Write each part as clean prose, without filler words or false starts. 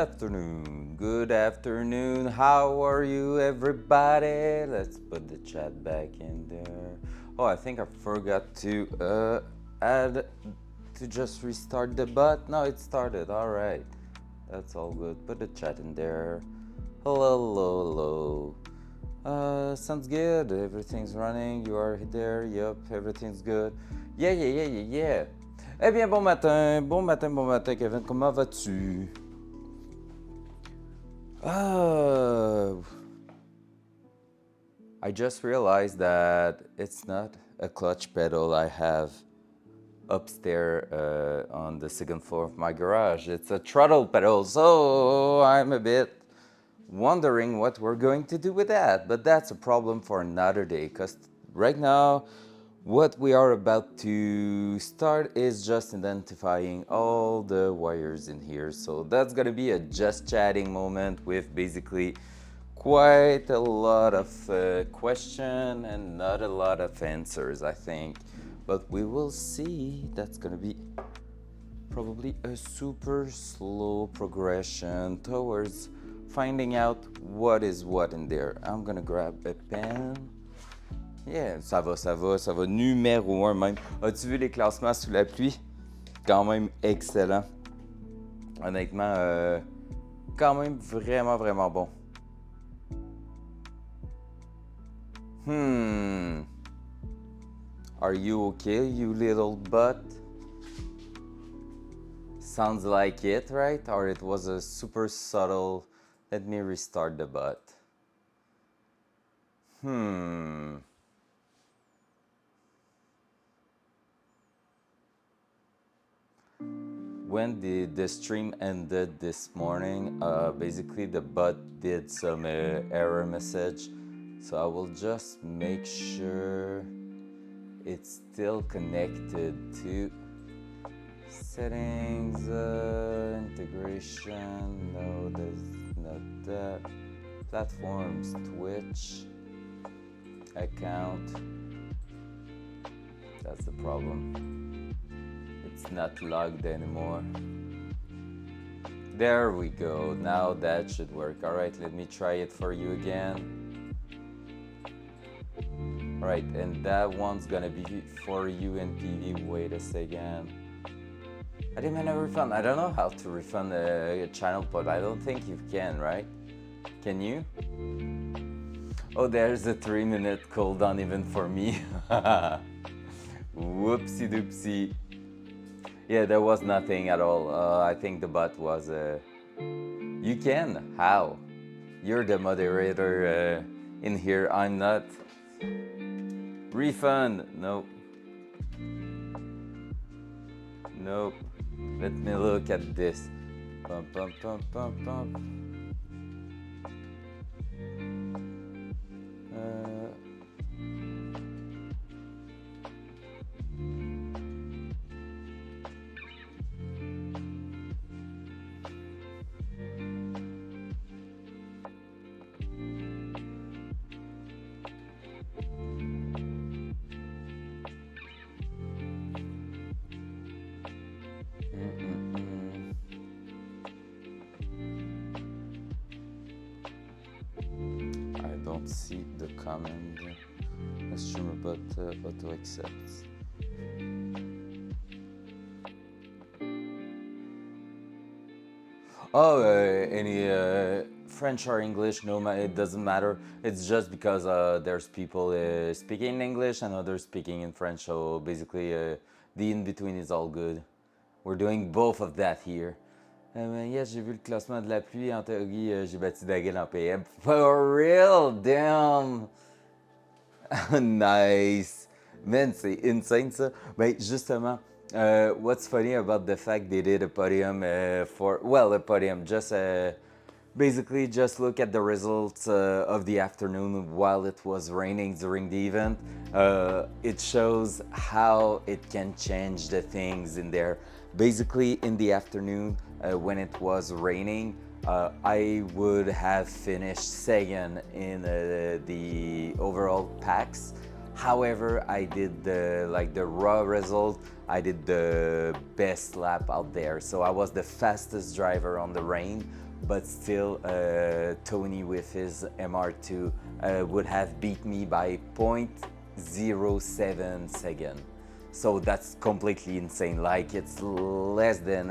Good afternoon, how are you everybody? Let's put the chat back in there. Oh, I think I forgot to add to just restart the bot. No, it started, alright. That's all good, put the chat in there. Hello, hello, hello. Sounds good, everything's running, you are there, yup, everything's good. Yeah. Eh bien, bon matin, Kevin, comment vas-tu? I just realized that it's not a clutch pedal I have upstairs on the second floor of my garage. It's a throttle pedal, so I'm a bit wondering what we're going to do with that. But that's a problem for another day, because right now, what we are about to start is just identifying all the wires in here. So that's gonna be a just chatting moment with basically quite a lot of question and not a lot of answers, I think. But we will see. That's gonna be probably a super slow progression towards finding out what is what in there. I'm gonna grab a pen. Yeah, ça va. Numéro 1 même. As-tu vu les classements sous la pluie? Quand même excellent. Honnêtement, quand même vraiment bon. Are you okay, you little butt? Sounds like it, right? Or it was a super subtle. Let me restart the butt. When the stream ended this morning, basically the bot did some error message. So I will just make sure it's still connected to settings, integration. No, there's not that. Platforms, Twitch, account. That's the problem. It's not logged anymore. There we go. Now that should work. All right, let me try it for you again. All right, and that one's gonna be for you and PV. Wait a second. I didn't refund. I don't know how to refund a channel, but I don't think you can, right? Can you? Oh, there's a 3-minute cooldown even for me. Whoopsie doopsie. Yeah, there was nothing at all. I think the bot was. You can? How? You're the moderator in here. I'm not. Refund? Nope. Nope. Let me look at this. Bum. See the command streamer bot auto accepts. Oh, any French or English? No, it doesn't matter. It's just because there's people speaking English and others speaking in French. So basically, the in between is all good. We're doing both of that here. Yes, j'ai vu le classement de la pluie. En théorie, j'ai battu Dagel en PM. For real? Damn! Nice! Man, c'est insane ça. Ben, justement, what's funny about the fact they did a podium a podium, just basically just look at the results of the afternoon while it was raining during the event. It shows how it can change the things in there. Basically, in the afternoon, when it was raining, I would have finished second in the overall packs. However, I did the raw result. I did the best lap out there, so I was the fastest driver on the rain. but still Tony with his MR2 would have beat me by 0.07 second. So that's completely insane. Like it's less than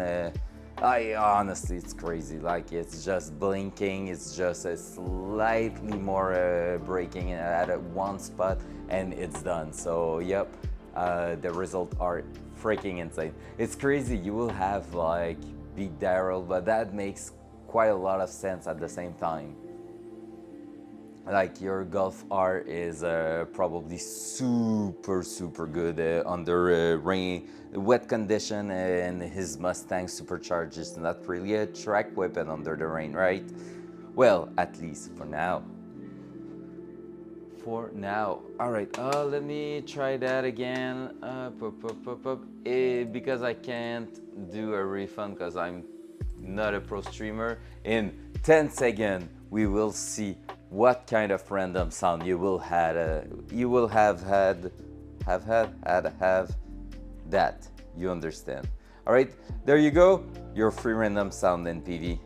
I honestly, it's crazy. Like it's just blinking. It's just a slightly more braking at one spot, and it's done. So yep, the results are freaking insane. It's crazy. You will have like beat Daryl, but that makes quite a lot of sense at the same time. Like your Golf R is probably super good under rain, wet condition, and his Mustang Supercharged is not really a track weapon under the rain, right? Well, at least for now. For now. All right, let me try that again. Because I can't do a refund because I'm not a pro streamer. In 10 seconds, we will see what kind of random sound you will have that. You understand? All right, there you go. Your free random sound in PV.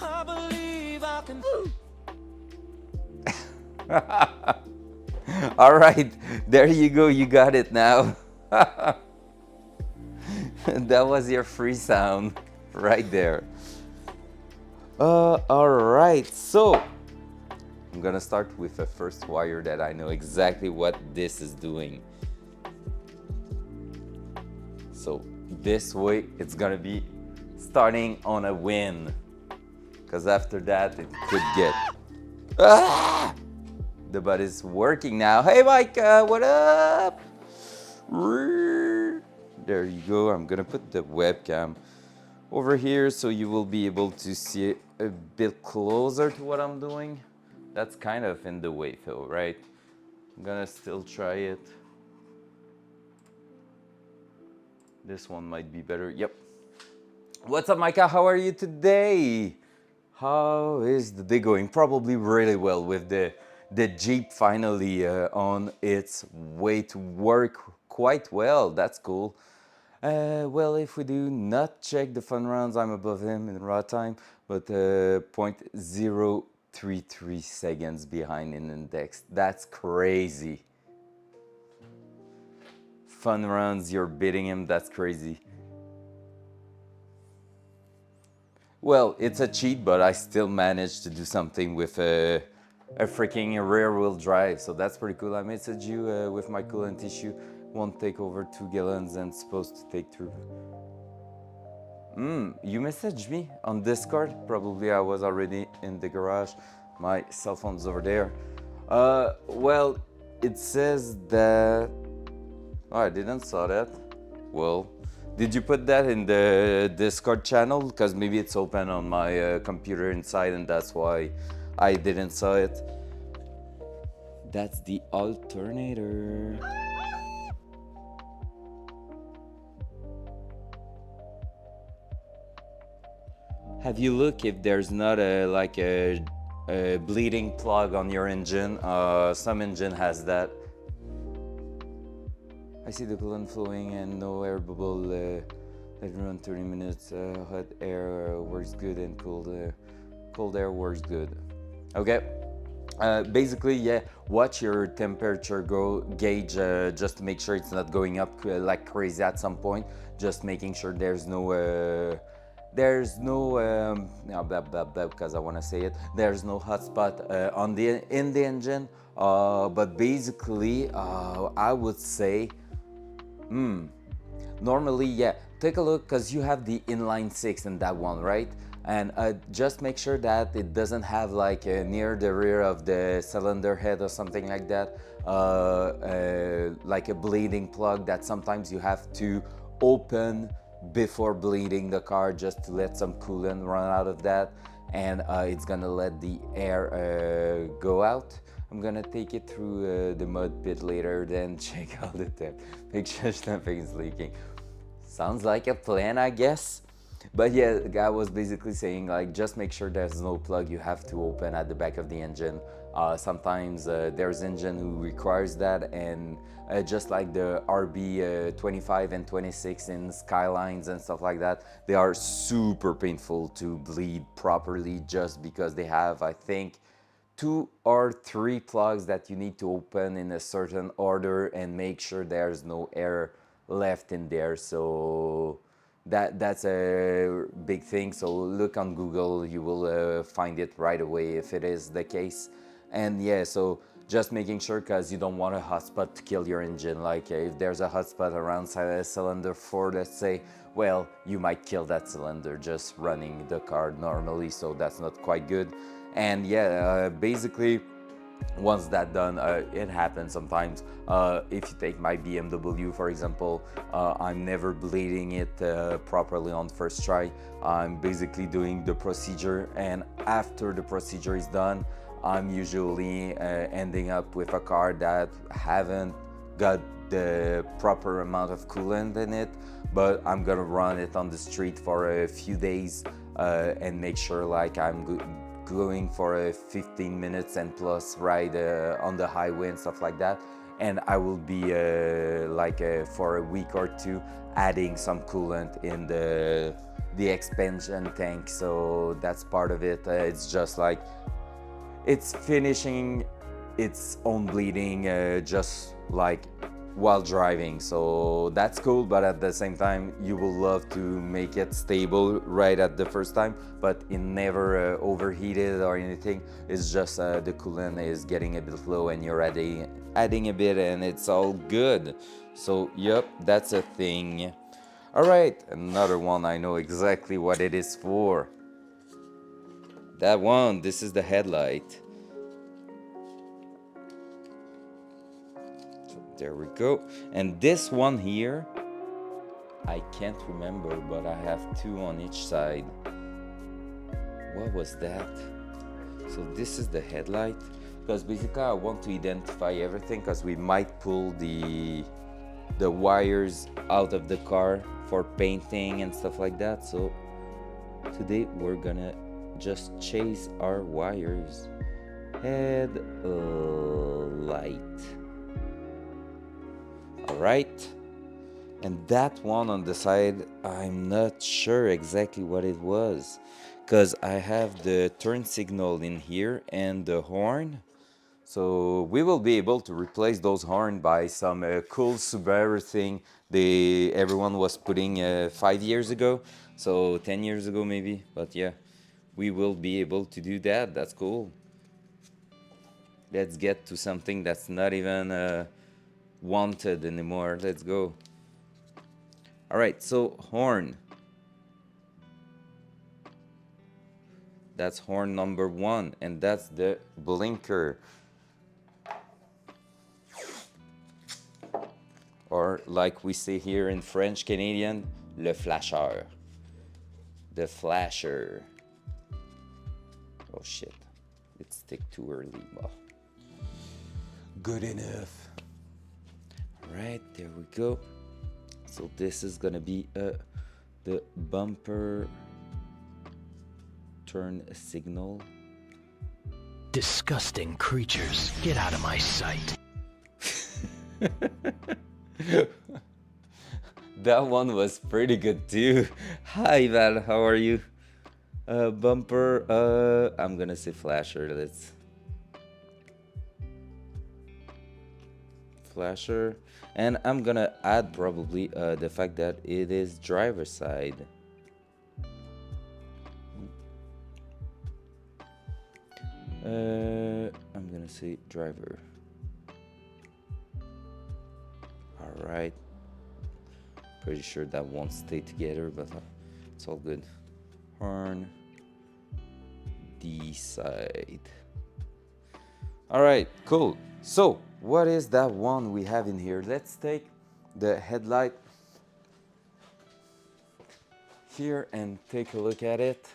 I believe I can. All right, there you go. You got it now. That was your free sound right there. All right, so I'm gonna start with the first wire that I know exactly what this is doing. So this way, it's gonna be starting on a win, because after that, it could get. Ah! The butt is working now. Hey, Mike, what up? There you go. I'm gonna put the webcam over here so you will be able to see it a bit closer to what I'm doing. That's kind of in the way though, right? I'm gonna still try it. This one might be better. Yep. What's up, Micah? How are you today? How is the day going? Probably really well with the Jeep finally on its way to work quite well. That's cool. Well, if we do not check the fun rounds, I'm above him in raw time, but 0.033 seconds behind in index. That's crazy. Fun rounds, you're beating him. That's crazy. Well, it's a cheat, but I still managed to do something with a freaking rear wheel drive, so that's pretty cool. I messaged you with my coolant tissue. Won't take over 2 gallons and supposed to take 3. You messaged me on Discord. Probably I was already in the garage. My cell phone's over there. Well, it says that. Oh, I didn't saw that. Well, did you put that in the Discord channel? Because maybe it's open on my computer inside, and that's why I didn't saw it. That's the alternator. Have you looked if there's not a bleeding plug on your engine? Some engine has that. I see the coolant flowing and no air bubble. Let it run 30 minutes. Hot air works good and cold air works good. Okay. Basically, yeah, watch your temperature gauge just to make sure it's not going up like crazy at some point. Just making sure there's no because I want to say it. There's no hot spot in the engine. But basically, I would say, normally, yeah, take a look because you have the inline 6 in that one, right? And just make sure that it doesn't have like near the rear of the cylinder head or something like that, like a bleeding plug that sometimes you have to open before bleeding the car just to let some coolant run out of that, and it's gonna let the air go out. I'm gonna take it through the mud pit later, then check all the temp. Make sure nothing is leaking. Sounds like a plan, I guess. But yeah, the guy was basically saying like just make sure there's no plug you have to open at the back of the engine. Sometimes there's engine who requires that, and just like the RB 25 and 26 in Skylines and stuff like that, they are super painful to bleed properly just because they have, I think, 2 or 3 plugs that you need to open in a certain order and make sure there's no air left in there. So that's a big thing. So look on Google, you will find it right away if it is the case. And yeah, so just making sure, because you don't want a hotspot to kill your engine. Like if there's a hotspot around cylinder 4, let's say, well, you might kill that cylinder just running the car normally, so that's not quite good. And yeah, basically, once that done, it happens sometimes. If you take my BMW for example, I'm never bleeding it properly on first try. I'm basically doing the procedure, and after the procedure is done, I'm usually ending up with a car that haven't got the proper amount of coolant in it, but I'm gonna run it on the street for a few days and make sure like I'm going for a 15 minutes and plus ride on the highway and stuff like that. And I will be for a week or two adding some coolant in the expansion tank. So that's part of it. It's just like it's finishing its own bleeding just like while driving, so that's cool. But at the same time, you will love to make it stable right at the first time, but it never overheated or anything. It's just the coolant is getting a bit low and you're adding a bit and it's all good. So yep, that's a thing. All right, another one. I know exactly what it is for. That one, this is the headlight. There we go. And this one here, I can't remember, but I have 2 on each side. What was that? So this is the headlight, because basically I want to identify everything, because we might pull the wires out of the car for painting and stuff like that. So today we're gonna just chase our wires. Headlight. Right, and that one on the side, I'm not sure exactly what it was, because I have the turn signal in here and the horn. So we will be able to replace those horn by some cool Subaru thing everyone was putting 5 years ago, so 10 years ago maybe. But yeah, we will be able to do that. That's cool. Let's get to something that's not even wanted anymore. Let's go. All right, so horn. That's horn number 1, and that's the blinker, or like we say here in French Canadian, le flasheur. The flasher. Oh shit, it stick too early. Oh. Good enough. Right, there we go. So this is gonna be the bumper turn signal. Disgusting creatures, get out of my sight. That one was pretty good too. Hi Val, how are you? Bumper, I'm gonna say flasher. Let's flasher. And I'm gonna add probably the fact that it is driver side. I'm gonna say driver. All right. Pretty sure that won't stay together, but it's all good. Horn. D side. All right, cool. So what is that one we have in here? Let's take the headlight here and take a look at it.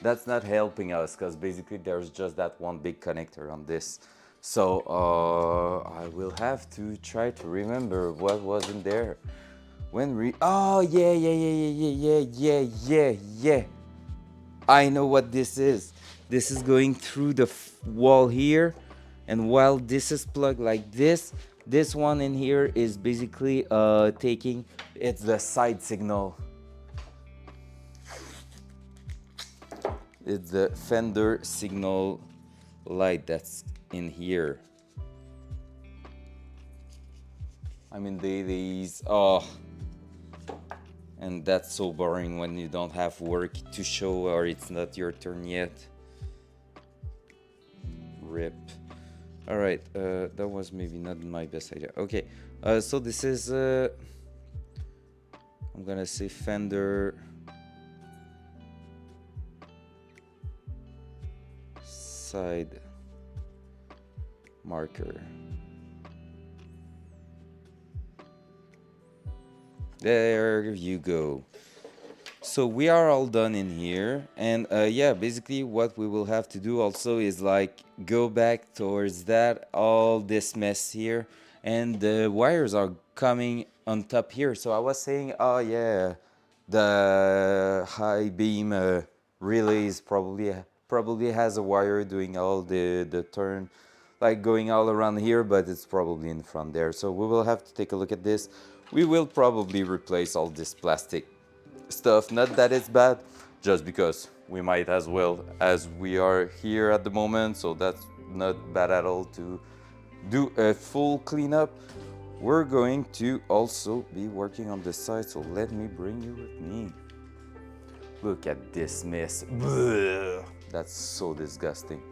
That's not helping us, because basically there's just that one big connector on this. So I will have to try to remember what was in there. Oh, yeah. I know what this is. This is going through the wall here, and while this is plugged like this one in here is basically taking, it's the side signal. It's the fender signal light that's in here. I mean, these, oh, and that's so boring when you don't have work to show or it's not your turn yet. Rip. All right, that was maybe not my best idea. Okay, so this is, I'm gonna say fender side marker. There you go. So we are all done in here, and yeah, basically what we will have to do also is like go back towards that, all this mess here, and the wires are coming on top here. So I was saying, oh yeah, the high beam relay is probably has a wire doing all the turn, like going all around here, but it's probably in front there. So we will have to take a look at this. We will probably replace all this plastic stuff. Not that it's bad, just because we might as well, as we are here at the moment, so that's not bad at all to do a full cleanup. We're going to also be working on the side, so let me bring you with me. Look at this mess. Blech. That's so disgusting.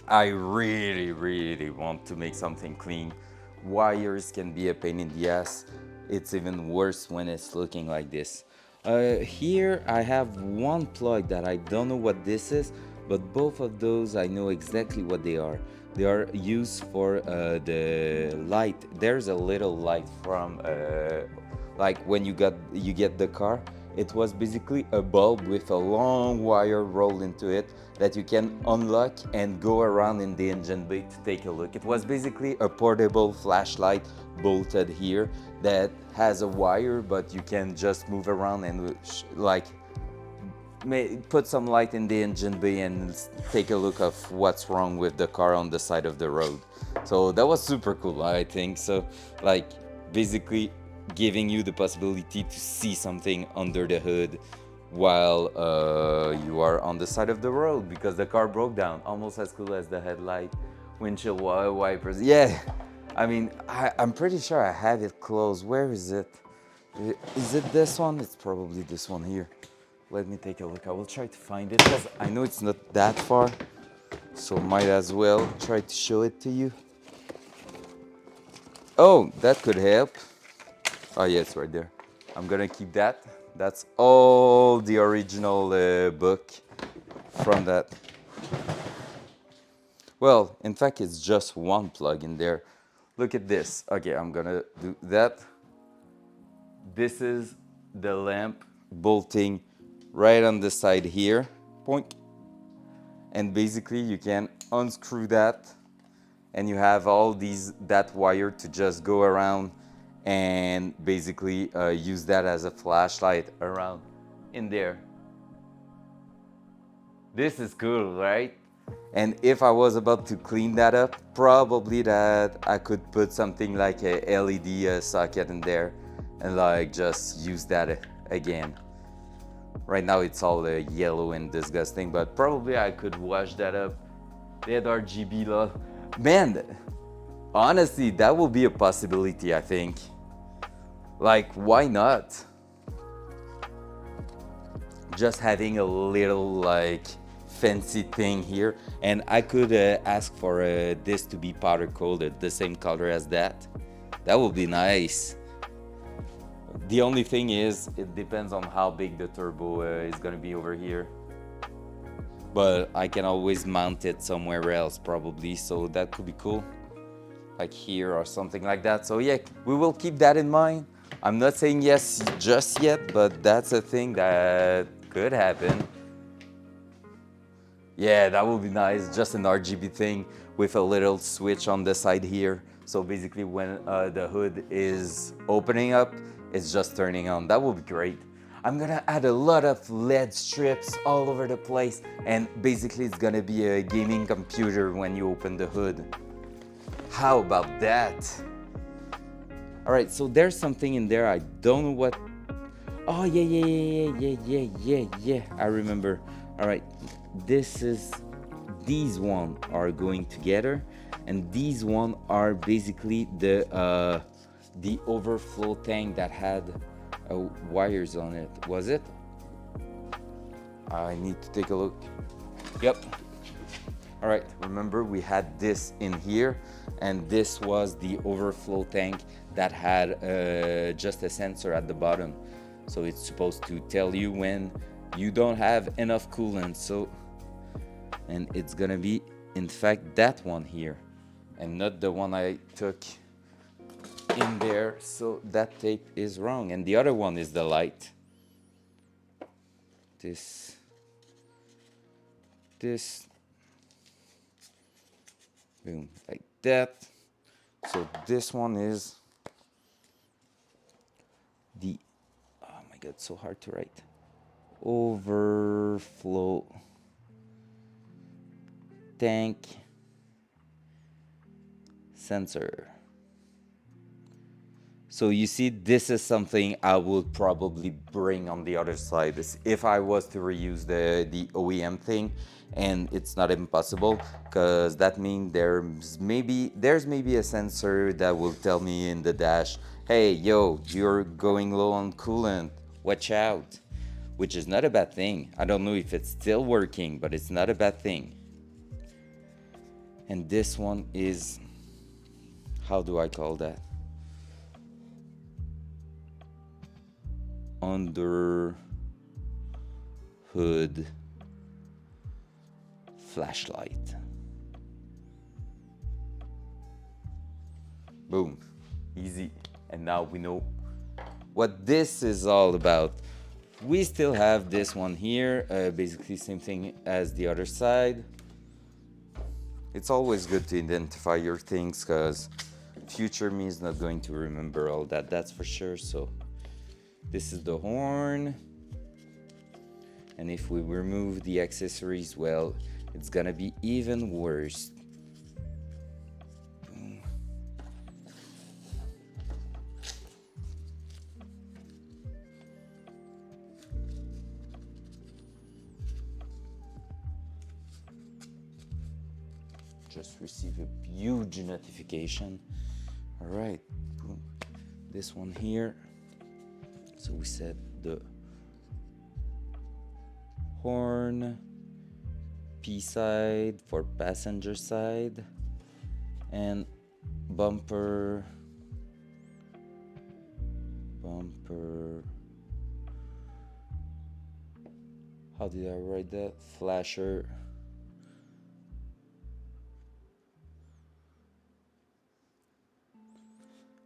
I really want to make something clean. Wires can be a pain in the ass. It's even worse when it's looking like this. Here I have one plug that I don't know what this is, but both of those I know exactly what they are. They are used for the light. There's a little light from like when you get the car. It was basically a bulb with a long wire rolled into it that you can unlock and go around in the engine bay to take a look. It was basically a portable flashlight bolted here that has a wire, but you can just move around and like put some light in the engine bay and take a look of what's wrong with the car on the side of the road. So that was super cool, I think. So like basically giving you the possibility to see something under the hood while you are on the side of the road because the car broke down. Almost as cool as the headlight, windshield wipers. Yeah, I mean, I'm pretty sure I have it closed. Where is it? Is it this one? It's probably this one here. Let me take a look. I will try to find it because I know it's not that far, so might as well try to show it to you. Oh, that could help. Oh yeah, it's right there. I'm gonna keep that. That's all the original book from that. Well, in fact, it's just one plug in there. Look at this. Okay, I'm gonna do that. This is the lamp bolting right on the side here. Point. And basically you can unscrew that and you have all that wire to just go around and basically use that as a flashlight around in there. This is cool, right? And if I was about to clean that up, probably that I could put something like a LED socket in there and like just use that again. Right now it's all yellow and disgusting, but probably I could wash that up. That RGB law. Man, honestly, that will be a possibility, I think. Like, why not? Just having a little like fancy thing here, and I could ask for this to be powder coated, the same color as that. That would be nice. The only thing is, it depends on how big the turbo is gonna be over here. But I can always mount it somewhere else probably, so that could be cool. Like here or something like that. So yeah, we will keep that in mind. I'm not saying yes just yet, but that's a thing that could happen. Yeah, that would be nice. Just an RGB thing with a little switch on the side here. So basically when the hood is opening up, it's just turning on. That would be great. I'm gonna add a lot of LED strips all over the place, and basically it's gonna be a gaming computer when you open the hood. How about that? All right, so there's something in there. I don't know what. Oh, yeah. I remember. All right, these one are going together, and these one are basically the overflow tank that had wires on it. Was it? I need to take a look. Yep. All right, remember we had this in here, and this was the overflow tank that had just a sensor at the bottom. So it's supposed to tell you when you don't have enough coolant. So, and it's gonna be, in fact, that one here, and not the one I took in there. So that tape is wrong, and the other one is the light. This, boom, like that. So this one is the, oh my god, so hard to write, overflow tank sensor. So you see, this is something I would probably bring on the other side if I was to reuse the OEM thing, and it's not impossible, because that means there's maybe a sensor that will tell me in the dash, hey, yo, you're going low on coolant, watch out, which is not a bad thing. I don't know if it's still working, but it's not a bad thing. And this one is, how do I call that? Under hood flashlight. Boom, easy. And now we know what this is all about. We still have this one here, basically same thing as the other side. It's always good to identify your things, because future me is not going to remember all that, that's for sure. So this is the horn, and if we remove the accessories, well, it's gonna be even worse. Boom. Just received a huge notification. All right, boom. This one here. So we set the horn, P side for passenger side, and bumper, how did I write that? Flasher,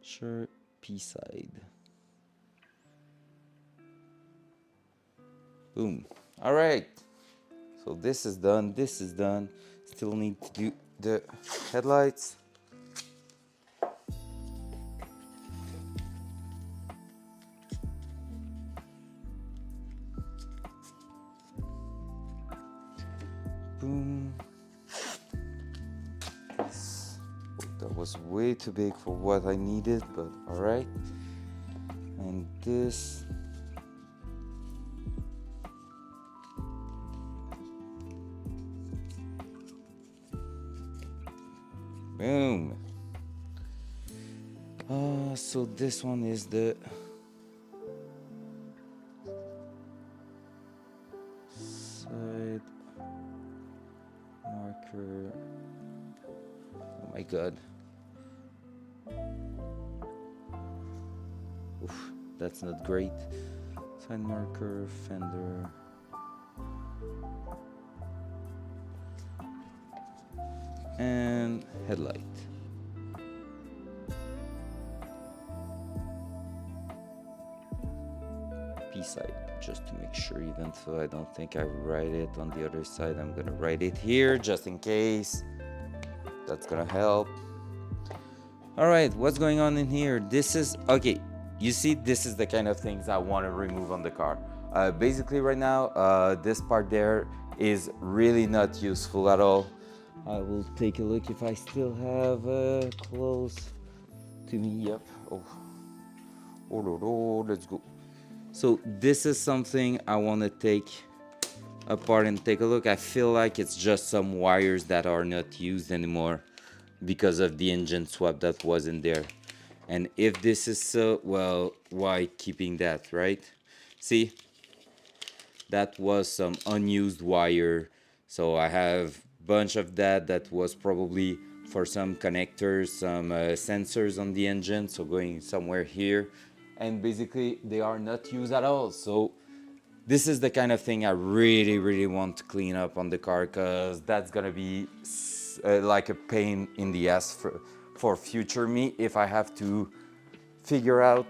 sure, P side. Boom. All right. So this is done. This is done. Still need to do the headlights. Boom. That was way too big for what I needed, but all right. And this. Boom. So this one is the side marker. Oh my god. Oof, that's not great. Side marker, fender. And headlight. P side, just to make sure, even though I don't think I write it on the other side, I'm gonna write it here just in case. That's gonna help. All right, what's going on in here? This is, okay, You see, this is the kind of things I want to remove on the car. Basically right now, this part there is really not useful at all. I will take a look if I still have close to me. Yep. Oh, let's go. So this is something I want to take apart and take a look. I feel like it's just some wires that are not used anymore because of the engine swap that was in there. And if this is so, well, why keeping that, right? See, that was some unused wire. So I have a bunch of that was probably for some connectors, some sensors on the engine, so going somewhere here. And basically they are not used at all. So this is the kind of thing I really want to clean up on the car, because that's gonna be like a pain in the ass for future me if I have to figure out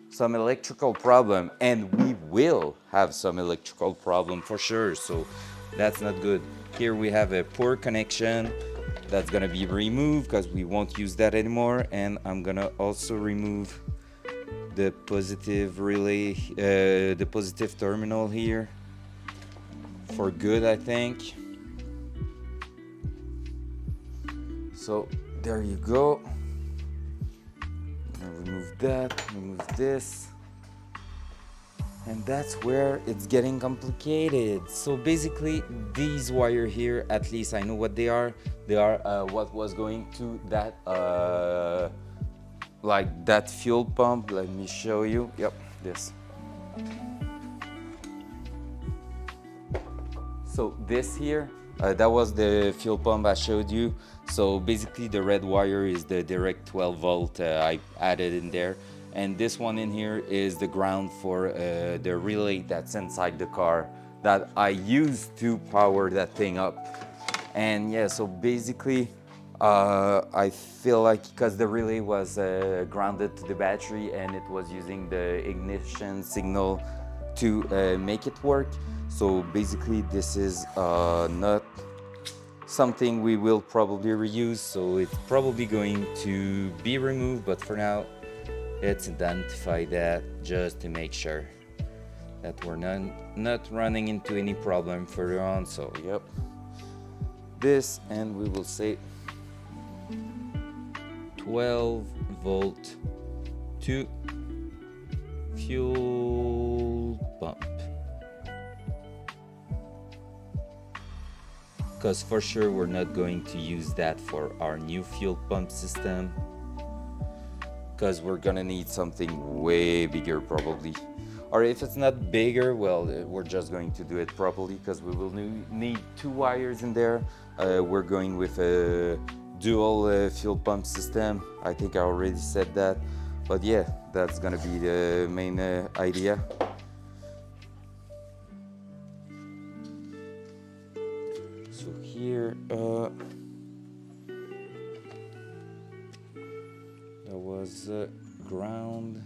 some electrical problem, and we will have some electrical problem for sure, so that's not good. Here we have a poor connection that's gonna be removed because we won't use that anymore, and I'm gonna also remove the positive relay, the positive terminal here for good, I think. So there you go. Remove that, remove this, and that's where it's getting complicated. So basically these wire here, at least I know what they are. They are what was going to that like that fuel pump. Let me show you. Yep, this. So this here, that was the fuel pump I showed you. So basically the red wire is the direct 12 volt I added in there. And this one in here is the ground for the relay that's inside the car that I use to power that thing up. And yeah, so basically I feel like because the relay was grounded to the battery and it was using the ignition signal to make it work. So basically this is not something we will probably reuse, so it's probably going to be removed, but for now let's identify that just to make sure that we're not running into any problem further on. So yep, this, and we will say 12 volt to fuel pump, because for sure we're not going to use that for our new fuel pump system, because we're gonna need something way bigger probably. Or if it's not bigger, well, we're just going to do it properly, because we will need 2 wires in there. We're going with a dual fuel pump system. I think I already said that, but yeah, that's gonna be the main idea. So here that was ground,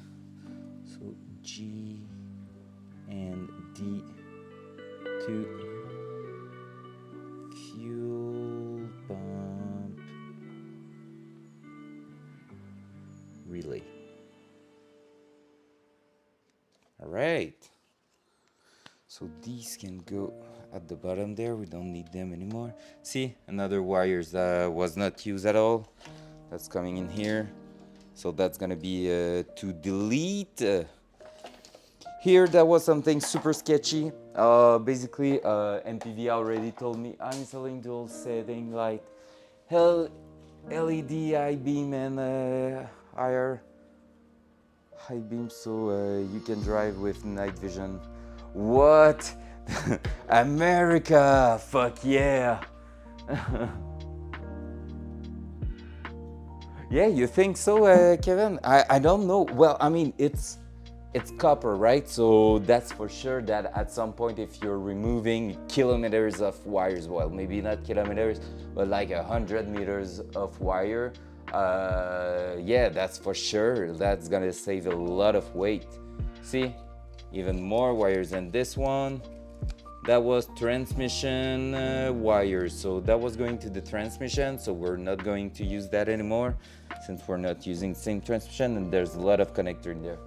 so G and D to fuel pump relay. All right, so these can go at the bottom there. We don't need them anymore. See, another wires that was not used at all, that's coming in here. So that's gonna be to delete. Here, that was something super sketchy. Basically, MPV already told me I'm installing dual setting light, LED, high beam, and higher high beam, so you can drive with night vision. What? America! Fuck yeah! Yeah, you think so, Kevin? I don't know. Well, I mean, it's copper, right? So that's for sure that at some point, if you're removing kilometers of wires, well, maybe not kilometers, but like 100 meters of wire, yeah, that's for sure. That's gonna save a lot of weight. See, even more wires than this one. That was transmission wires, so that was going to the transmission, so we're not going to use that anymore since we're not using the same transmission, and there's a lot of connector in there.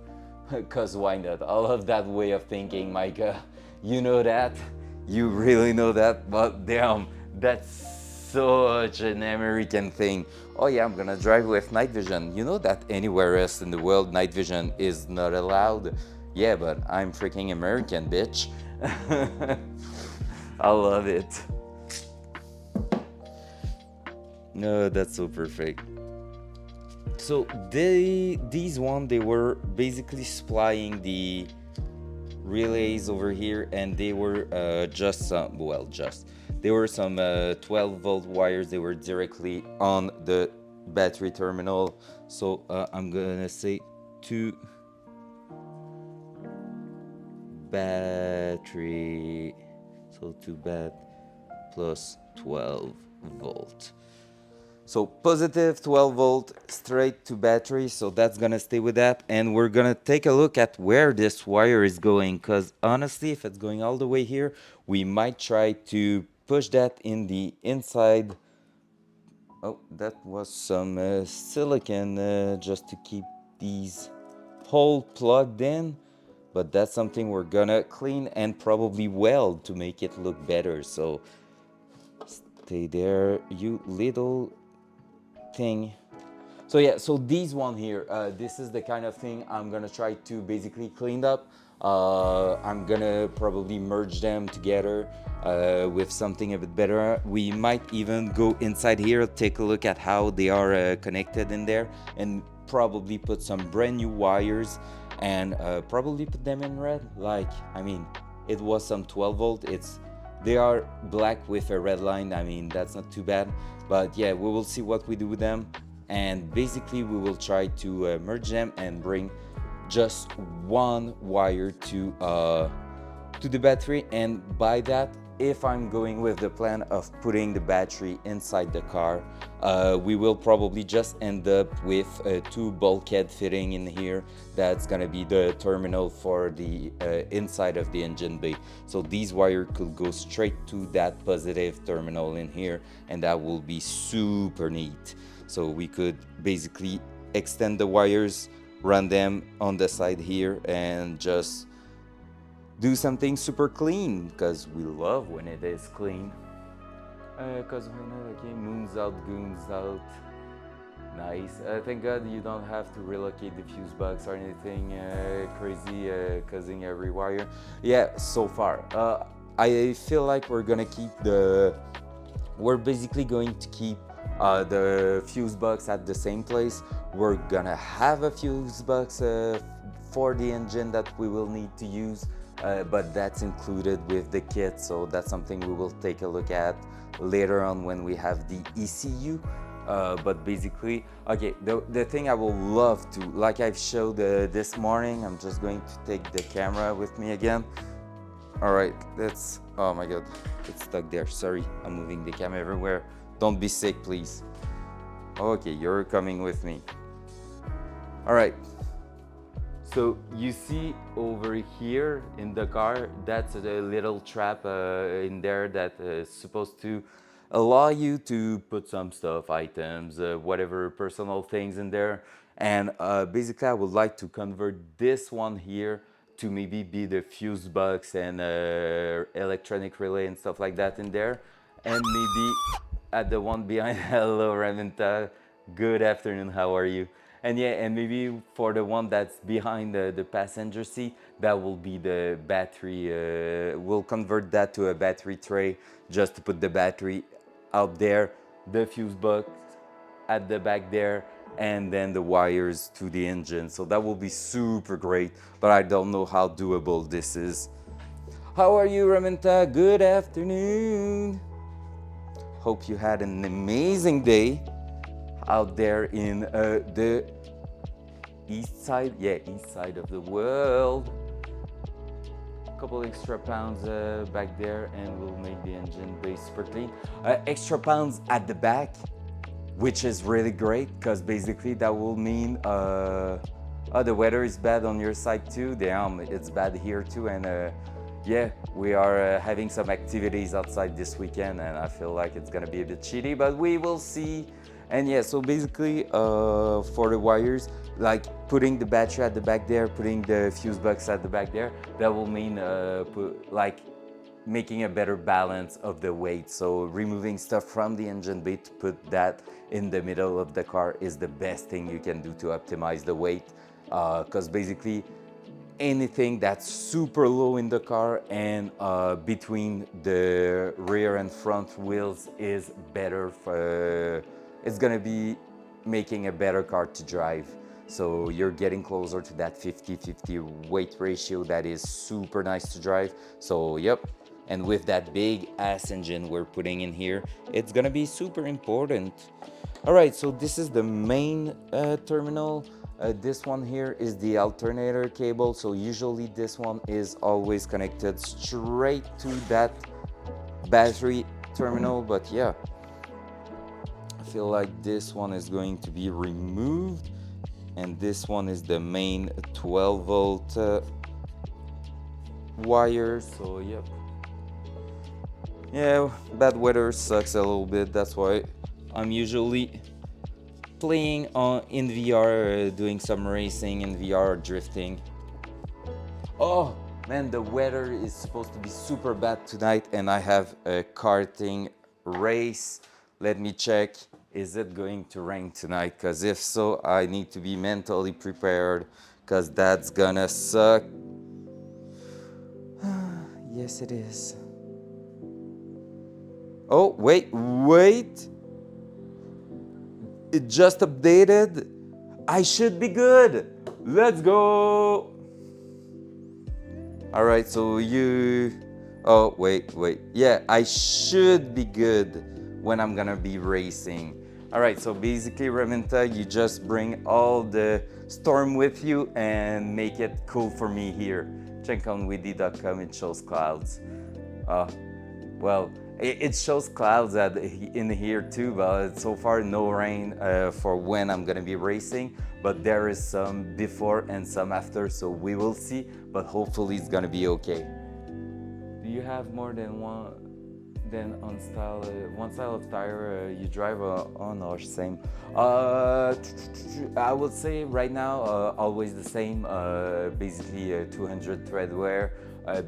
Cause why not? I love that way of thinking, Micah. You know that? You really know that? But damn, that's such an American thing. Oh yeah, I'm gonna drive with night vision. You know that anywhere else in the world night vision is not allowed? Yeah, but I'm freaking American, bitch. I love it. No, that's so perfect. So they were basically supplying the relays over here, and they were just some, well, just they were some 12-volt wires. They were directly on the battery terminal. So I'm gonna say two battery, so 2 bat plus 12 volt. So positive 12 volt straight to battery, so that's gonna stay with that. And we're gonna take a look at where this wire is going, because honestly, if it's going all the way here, we might try to push that in the inside. Oh, that was some silicon just to keep these hole plugged in. But that's something we're gonna clean and probably weld to make it look better. So stay there, you little thing. So yeah, so these one here, this is the kind of thing I'm gonna try to basically clean up. I'm gonna probably merge them together with something a bit better. We might even go inside here, take a look at how they are connected in there, and probably put some brand new wires and probably put them in red. Like, I mean, it was some 12 volt. They are black with a red line. I mean, that's not too bad. But yeah, we will see what we do with them. And basically we will try to merge them and bring just one wire to the battery. And by that, if I'm going with the plan of putting the battery inside the car, we will probably just end up with two bulkhead fitting in here. That's gonna be the terminal for the inside of the engine bay. So these wires could go straight to that positive terminal in here, and that will be super neat. So we could basically extend the wires, run them on the side here, and just do something super clean, because we love when it is clean. Because we know, okay, moons out, goons out. Nice. Thank God you don't have to relocate the fuse box or anything crazy, causing every wire. Yeah, so far. I feel like we're basically going to keep the fuse box at the same place. We're gonna have a fuse box for the engine that we will need to use, but that's included with the kit, so that's something we will take a look at later on when we have the ECU. But basically, okay, the thing I will love to, like I've showed this morning, I'm just going to take the camera with me again. All right, that's, oh my God, it's stuck there. Sorry, I'm moving the camera everywhere. Don't be sick, please. Okay, you're coming with me. All right. So you see over here in the car, that's a little trap in there that is supposed to allow you to put some stuff, items, whatever personal things in there. And basically I would like to convert this one here to maybe be the fuse box and electronic relay and stuff like that in there. And maybe at the one behind, hello Raminta, good afternoon, how are you? And yeah, and maybe for the one that's behind the passenger seat, that will be the battery. We'll convert that to a battery tray just to put the battery out there, the fuse box at the back there, and then the wires to the engine. So that will be super great, but I don't know how doable this is. How are you, Raminta? Good afternoon. Hope you had an amazing day out there in the east side of the world. Couple extra pounds back there, and we'll make the engine bay super clean. Extra pounds at the back, which is really great, because basically that will mean the weather is bad on your side too. Damn, it's bad here too, and yeah, we are having some activities outside this weekend, and I feel like it's gonna be a bit cheaty, but we will see. And yeah, so basically, for the wires, like putting the battery at the back there, putting the fuse box at the back there, that will mean like making a better balance of the weight. So removing stuff from the engine bay to put that in the middle of the car is the best thing you can do to optimize the weight, because basically anything that's super low in the car and between the rear and front wheels is better for, it's gonna be making a better car to drive. So you're getting closer to that 50-50 weight ratio that is super nice to drive. So yep, and with that big ass engine we're putting in here, it's gonna be super important. All right, so this is the main terminal. This one here is the alternator cable. So usually this one is always connected straight to that battery terminal, but yeah, I feel like this one is going to be removed, and this one is the main 12 volt wire. So yep, yeah, bad weather sucks a little bit. That's why I'm usually playing in VR, doing some racing in VR, drifting. Oh man, the weather is supposed to be super bad tonight, and I have a karting race. Let me check. Is it going to rain tonight? Because if so, I need to be mentally prepared, because that's gonna suck. Yes, it is. Oh, wait. It just updated. I should be good. Let's go. All right, so you. Oh, wait. Yeah, I should be good when I'm gonna be racing. All right, so basically, Reminta, you just bring all the storm with you and make it cool for me here. Check on Widdy.com, it shows clouds. Uh, well, it shows clouds in here too, but so far no rain for when I'm gonna be racing. But there is some before and some after, so we will see. But hopefully it's gonna be okay. Do you have more than one style of tire you drive on, or same? I would say right now always the same. Basically 200 thread wear,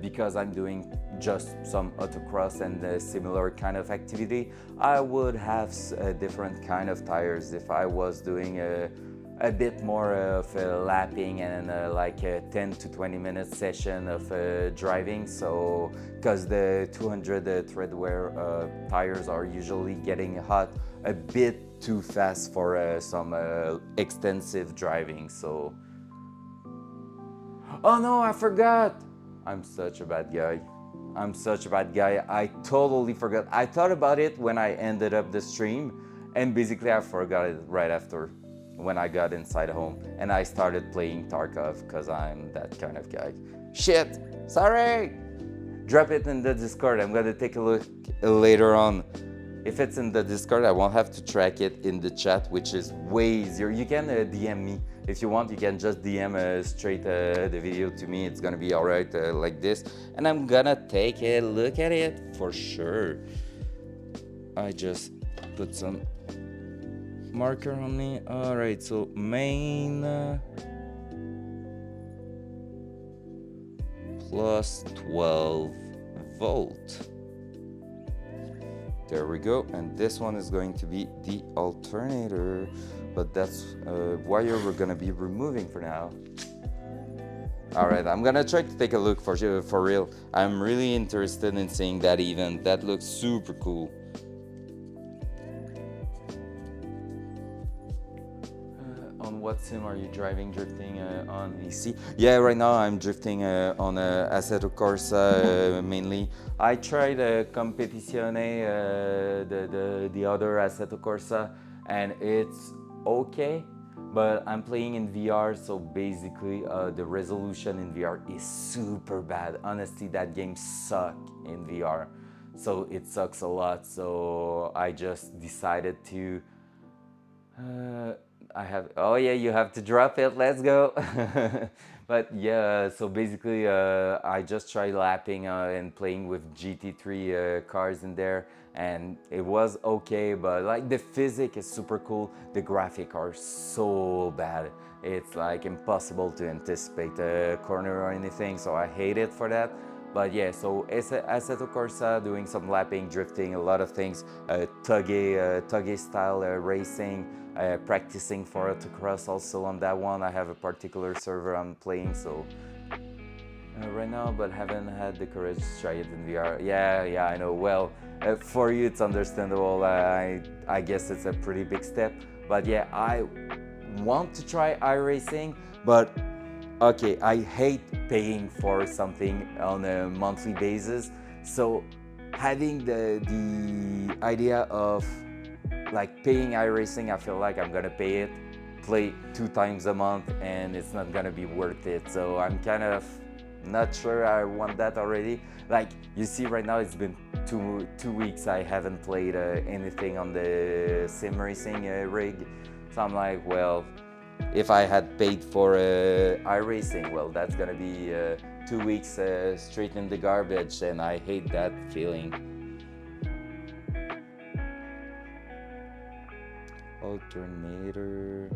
because I'm doing just some autocross and a similar kind of activity. I would have a different kind of tires if I was doing a bit more of lapping and like a 10 to 20 minute session of driving. So because the 200 thread wear tires are usually getting hot a bit too fast for some extensive driving. So oh no, I forgot. I'm such a bad guy. I totally forgot. I thought about it when I ended up the stream, and basically I forgot it right after when I got inside home and I started playing Tarkov, because I'm that kind of guy. Shit, sorry. Drop it in the Discord. I'm gonna take a look later on. If it's in the Discord, I won't have to track it in the chat, which is way easier. You can DM me if you want. You can just DM straight the video to me. It's gonna be all right like this, and I'm gonna take a look at it for sure. I just put some marker on me. All right, so main plus 12 volt. There we go, and this one is going to be the alternator, but that's a wire we're gonna be removing for now. All right, I'm gonna try to take a look for real. I'm really interested in seeing that event. That looks super cool. On what sim are you driving, drifting on AC? Yeah, right now I'm drifting on Assetto Corsa mainly. I tried Competizione, the other Assetto Corsa, and it's okay, but I'm playing in VR, so basically the resolution in VR is super bad. Honestly, that game sucks in VR, so it sucks a lot. So I just decided to Uh, I have. Oh yeah, you have to drop it. Let's go. But yeah, so basically, I just tried lapping and playing with GT3 cars in there, and it was okay. But like the physics is super cool. The graphics are so bad. It's like impossible to anticipate a corner or anything. So I hate it for that. But yeah, so Assetto Corsa, doing some lapping, drifting, a lot of things, tuggy style racing, practicing for autocross also on that one. I have a particular server I'm playing, so right now, but haven't had the courage to try it in VR. Yeah, I know. Well, for you it's understandable. I guess it's a pretty big step, but yeah, I want to try iRacing, but okay, I hate paying for something on a monthly basis. So having the idea of like paying iRacing, I feel like I'm gonna pay it, play 2 times a month, and it's not gonna be worth it. So I'm kind of not sure I want that already. Like you see, right now it's been two weeks I haven't played anything on the sim racing rig. So I'm like, well, if I had paid for iRacing, well, that's gonna be 2 weeks straight in the garbage, and I hate that feeling. Alternator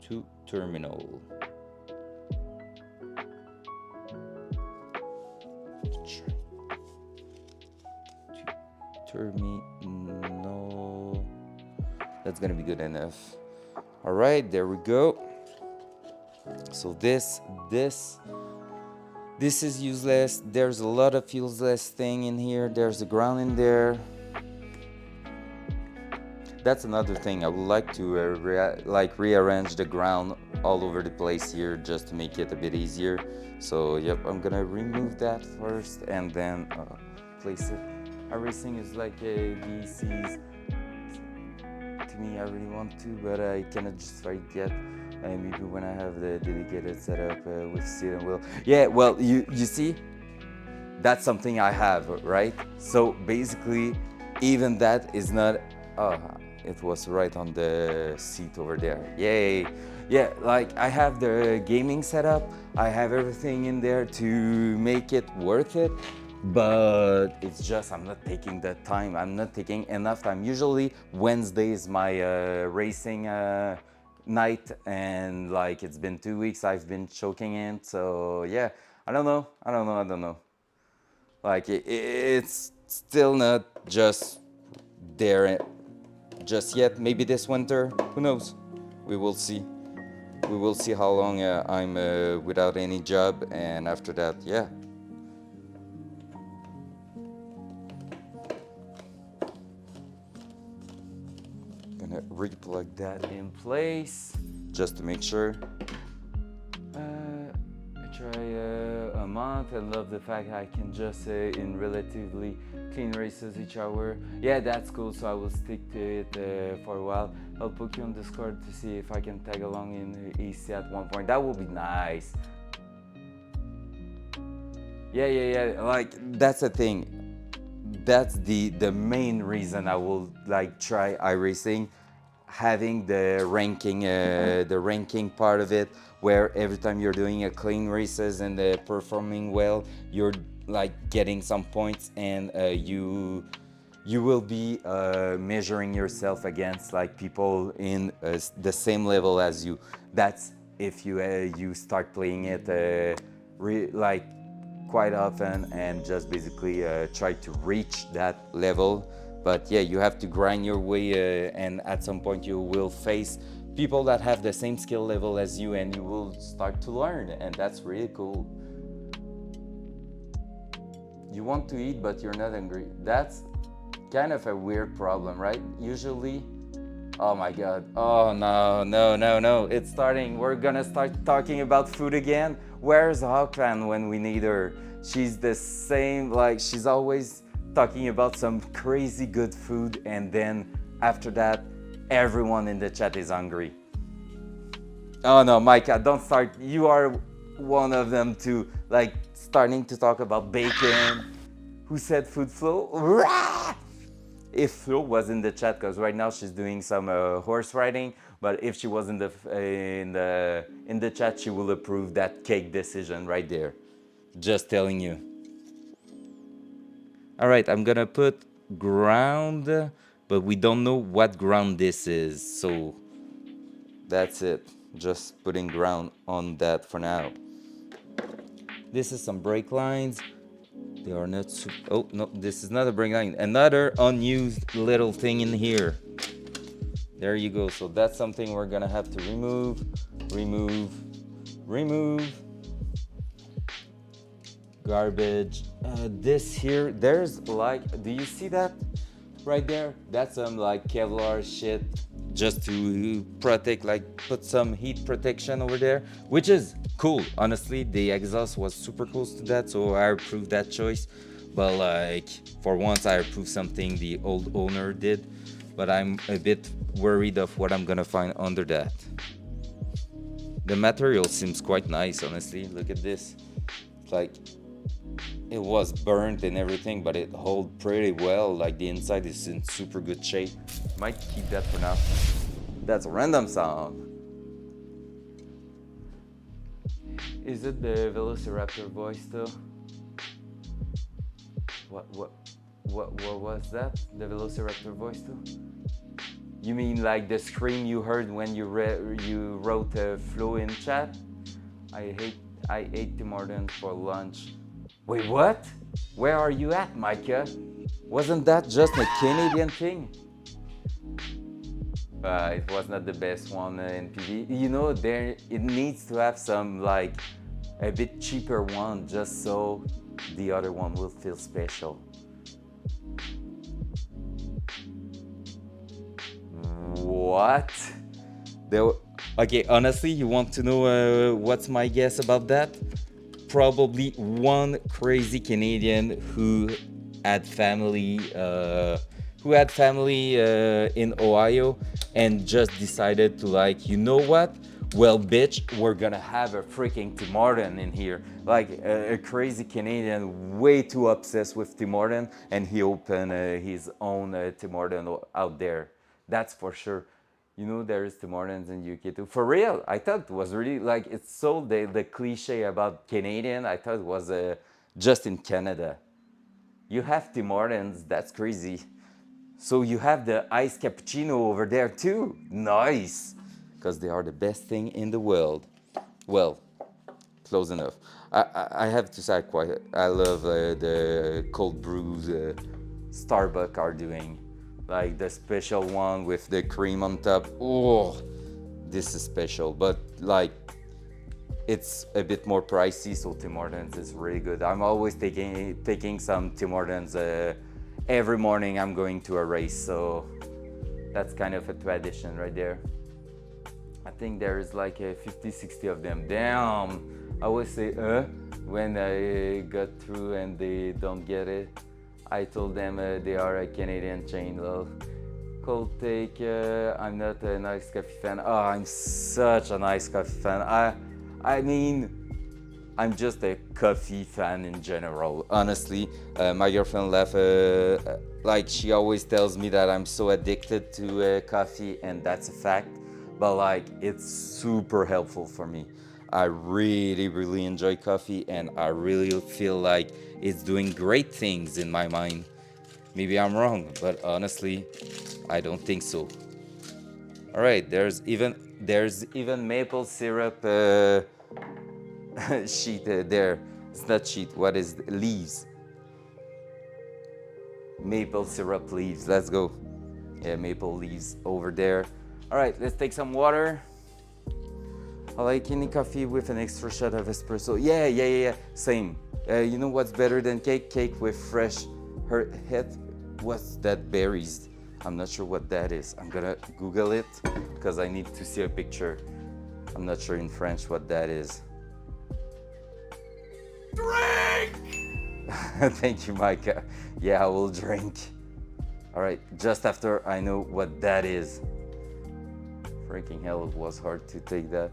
to terminal. Terminal. That's gonna be good enough. All right, there we go. So this is useless. There's a lot of useless thing in here. There's a ground in there. That's another thing. I would like to rearrange the ground all over the place here just to make it a bit easier. So yep, I'm gonna remove that first and then place it. Everything is like DCs. To me, I really want to, but I cannot just right yet. Maybe when I have the dedicated setup with steering wheel. Yeah, well, you see, that's something I have, right? So basically, even that is not. Oh, it was right on the seat over there. Yay! Yeah, like I have the gaming setup. I have everything in there to make it worth it. But it's just I'm not taking the time. I'm not taking enough time. Usually Wednesday is my racing night, and like it's been 2 weeks I've been choking in. So yeah, I don't know. Like it's still not just there just yet. Maybe this winter, who knows? We will see. We will see how long I'm without any job, and after that, yeah. Gonna replug that in place just to make sure. I try a month. I love the fact I can just in relatively clean races each hour. Yeah, that's cool. So I will stick to it for a while. I'll put you on Discord to see if I can tag along in EC at one point. That will be nice. Yeah. Like that's the thing. That's the main reason I will like try iRacing, having the ranking part of it, where every time you're doing a clean races and performing well, you're like getting some points, and you will be measuring yourself against like people in the same level as you. That's if you start playing it like quite often and just basically try to reach that level. But yeah, you have to grind your way, and at some point you will face people that have the same skill level as you, and you will start to learn, and that's really cool. You want to eat but you're not hungry. That's kind of a weird problem, right? Usually, oh my god, oh no, it's starting. We're gonna start talking about food again. Where's Hawkman when we need her? She's the same, like she's always talking about some crazy good food, and then after that everyone in the chat is hungry. Oh no, Micah, don't start. You are one of them too, like starting to talk about bacon. Who said food flow? if Flo was in the chat, because right now she's doing some horse riding, but if she was in the chat, she will approve that cake decision right there. Just telling you. All right, I'm gonna put ground, but we don't know what ground this is, so that's it. Just putting ground on that for now. This is some brake lines. They are not oh no, this is not a brake line. Another unused little thing in here. There you go. So that's something we're gonna have to remove. Garbage. This here, there's like, do you see that right there? That's some like Kevlar shit just to protect, like put some heat protection over there, which is cool. Honestly, the exhaust was super close to that, so I approved that choice. But like, for once I approved something the old owner did, but I'm a bit worried of what I'm gonna find under that. The material seems quite nice, honestly. Look at this. It's like, it was burnt and everything, but it holds pretty well. Like the inside is in super good shape. Might keep that for now. That's a random sound. Is it the Velociraptor voice though? What was that? The Velociraptor voice though? You mean like the scream you heard when you wrote a Flo in chat? I ate Tim Hortons for lunch. Wait, what? Where are you at, Micah? Wasn't that just a Canadian thing? It was not the best one in PV. You know, there it needs to have some like a bit cheaper one, just so the other one will feel special. What? Okay, honestly, you want to know what's my guess about that? Probably one crazy Canadian who had family in Ohio and just decided to, like, you know what? Well, bitch, we're gonna have a freaking Tim Horton in here. Like a crazy Canadian, way too obsessed with Tim Horton, and he opened his own Tim Horton out there. That's for sure. You know, there is Tim Hortons in UK too. For real, I thought it was really like, it's so the cliche about Canadian. I thought it was just in Canada. You have Tim Hortons, that's crazy. So you have the iced cappuccino over there too. Nice, because they are the best thing in the world. Well, close enough. I have to say, I love the cold brews Starbucks are doing. Like the special one with the cream on top. Oh, this is special, but like it's a bit more pricey, so Tim Hortons is really good. I'm always taking some Tim Hortons every morning. I'm going to a race, so that's kind of a tradition right there. I think there is like 50, 60 of them. Damn, I always say when I got through and they don't get it. I told them they are a Canadian chain. Lol. Cold take. I'm not a nice coffee fan. Oh, I'm such a nice coffee fan. I mean, I'm just a coffee fan in general. Honestly, my girlfriend left. Like she always tells me that I'm so addicted to coffee, and that's a fact. But like, it's super helpful for me. I really enjoy coffee, and I really feel like it's doing great things in my mind. Maybe I'm wrong, but honestly, I don't think so. All right, there's even maple syrup sheet there. It's not sheet. What is leaves? Maple syrup leaves. Let's go. Yeah, maple leaves over there. All right, let's take some water. I like any coffee with an extra shot of espresso. Yeah. Same. You know what's better than cake? Cake with fresh head. What's that? Berries. I'm not sure what that is. I'm gonna Google it because I need to see a picture. I'm not sure in French what that is. Drink! Thank you, Micah. Yeah, I will drink. All right, just after I know what that is. Freaking hell, it was hard to take that.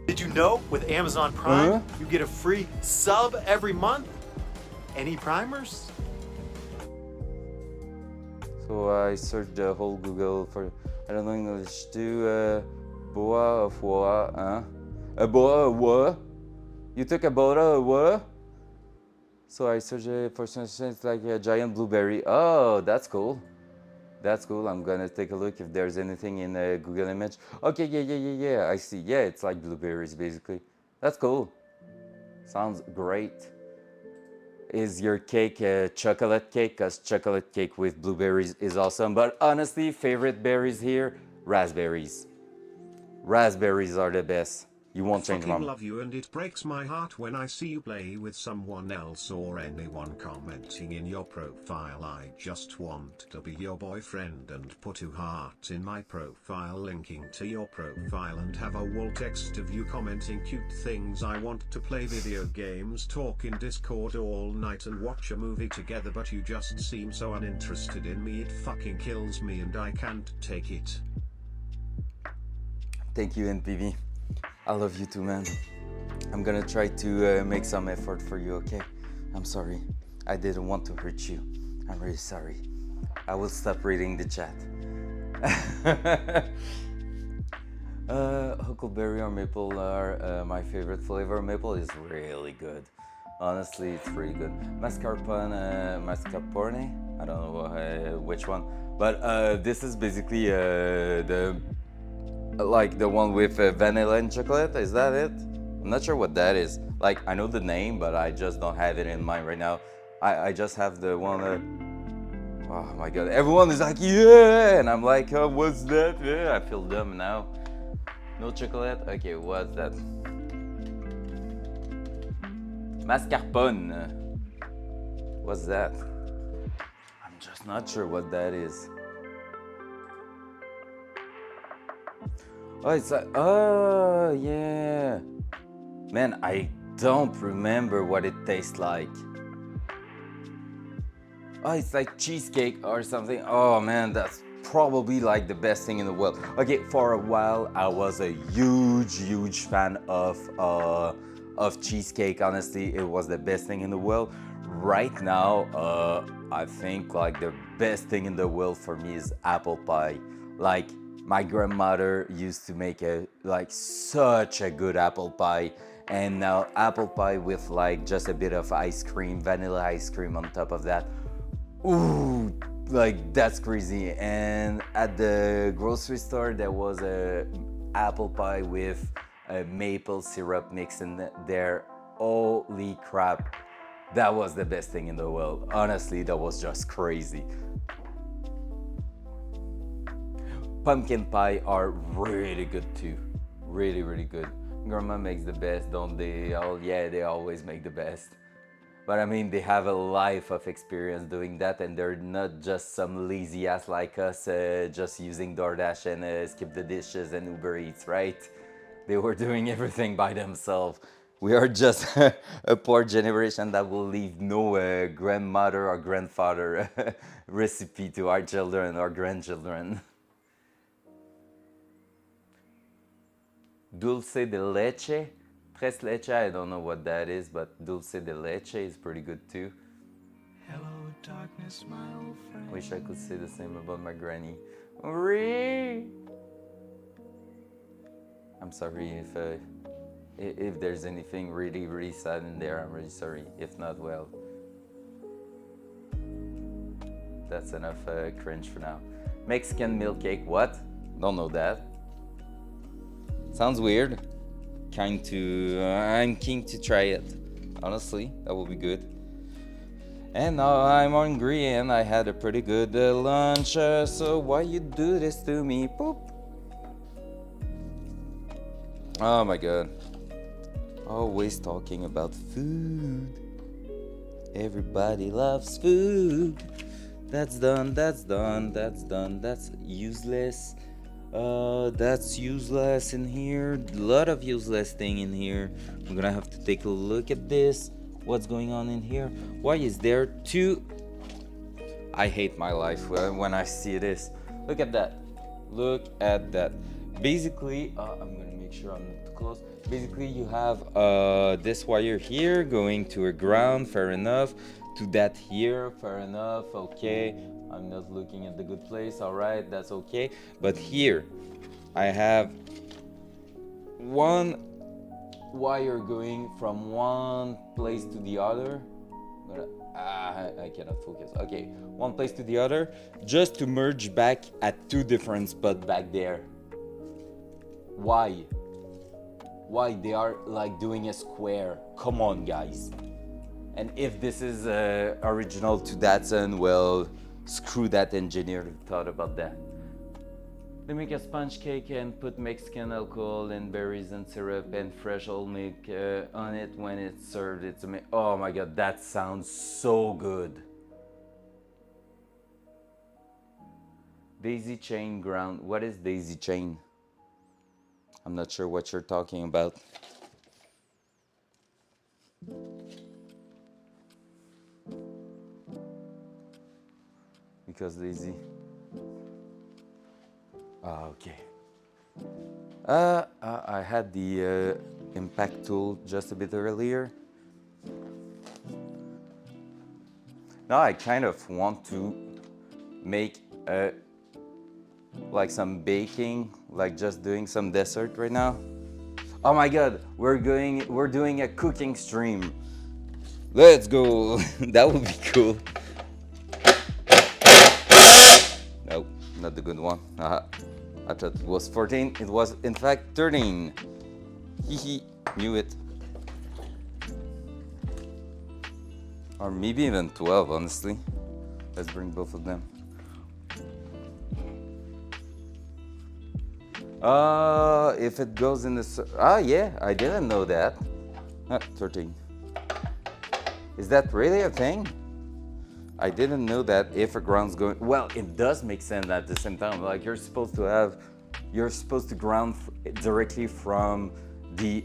Did you know with Amazon Prime, you get a free sub every month? Any primers? So I searched the whole Google for, I don't know English too, boa of wa, huh? A boa of wa? You took a boa of wa? So I searched for something, it's like a giant blueberry. Oh, that's cool. That's cool. I'm gonna take a look if there's anything in a Google image. Okay, yeah. I see. Yeah, it's like blueberries basically. That's cool. Sounds great. Is your cake a chocolate cake? Because chocolate cake with blueberries is awesome. But honestly, favorite berries here, raspberries. Raspberries are the best. You won't change Fucking mom. love you, and it breaks my heart when I see you play with someone else or anyone commenting in your profile. I just want to be your boyfriend and put 2 hearts in my profile linking to your profile and have a wall text of you commenting cute things. I want to play video games, talk in Discord all night and watch a movie together, but you just seem so uninterested in me. It fucking kills me and I can't take it. Thank you, NPV. I love you too, man. I'm gonna try to make some effort for you, okay? I'm sorry. I didn't want to hurt you. I'm really sorry. I will stop reading the chat. Huckleberry or maple are my favorite flavor. Maple is really good. Honestly, it's really good. Mascarpone, I don't know which one, but this is basically the one with vanilla and chocolate. Is that it? I'm not sure what that is. Like, I know the name, but I just don't have it in mind right now. I just have the one. Oh my god! Everyone is like, yeah, and I'm like, oh, what's that? Yeah, I feel dumb now. No chocolate. Okay, what's that? Mascarpone. What's that? I'm just not sure what that is. Oh, it's like, oh yeah. Man, I don't remember what it tastes like. Oh, it's like cheesecake or something. Oh man, that's probably like the best thing in the world. Okay, for a while I was a huge fan of cheesecake. Honestly, it was the best thing in the world. Right now, I think like the best thing in the world for me is apple pie. Like, my grandmother used to make such a good apple pie, and now apple pie with like just a bit of ice cream, vanilla ice cream on top of that. Ooh, like that's crazy. And at the grocery store there was a apple pie with a maple syrup mix in there. Holy crap, that was the best thing in the world. Honestly, that was just crazy. Pumpkin pie are really good too. Really good. Grandma makes the best, don't they? Oh yeah, they always make the best. But I mean, they have a life of experience doing that, and they're not just some lazy ass like us, just using DoorDash and skip the dishes and Uber Eats, right? They were doing everything by themselves. We are just a poor generation that will leave no grandmother or grandfather recipe to our children or grandchildren. Dulce de leche. Tres leche, I don't know what that is, but dulce de leche is pretty good too. Hello, darkness, my old friend. Wish I could say the same about my granny. I'm sorry if there's anything really sad in there. I'm really sorry. If not, well, that's enough cringe for now. Mexican milk cake. What? Don't know that. Sounds weird. I'm keen to try it. Honestly, that will be good. And now I'm hungry and I had a pretty good lunch. So why you do this to me? Boop. Oh my god. Always talking about food. Everybody loves food. That's done. That's useless. That's useless in here. A lot of useless thing in here. I'm gonna have to take a look at this. What's going on in here? Why is there two? I hate my life when I see this. Look at that. Basically, I'm gonna make make sure I'm not too close. Basically, you have this wire here going to a ground, fair enough. To that here, fair enough, okay. I'm not looking at the good place, all right, that's okay. But here, I have one wire going from one place to the other. I cannot focus. Okay, one place to the other, just to merge back at two different spots back there. Why? Why they are like doing a square? Come on, guys. And if this is original to Datsun, well, screw that engineer who thought about that. They make a sponge cake and put Mexican alcohol and berries and syrup and fresh old milk on it when it's served. It's amazing. Oh my god, that sounds so good. Daisy chain ground. What is daisy chain? I'm not sure what you're talking about. Because daisy. Okay. I had the impact tool just a bit earlier. Now I kind of want to make like some baking, like just doing some dessert right now. Oh my god, we're doing a cooking stream. Let's go. That would be cool. Nope, not the good one. I thought it was 14. It was in fact 13. Hehe, knew it. Or maybe even 12, honestly. Let's bring both of them. If it goes in the... yeah, I didn't know that. 13. Is that really a thing? I didn't know that if a ground's going... Well, it does make sense at the same time. Like, you're supposed to ground directly from the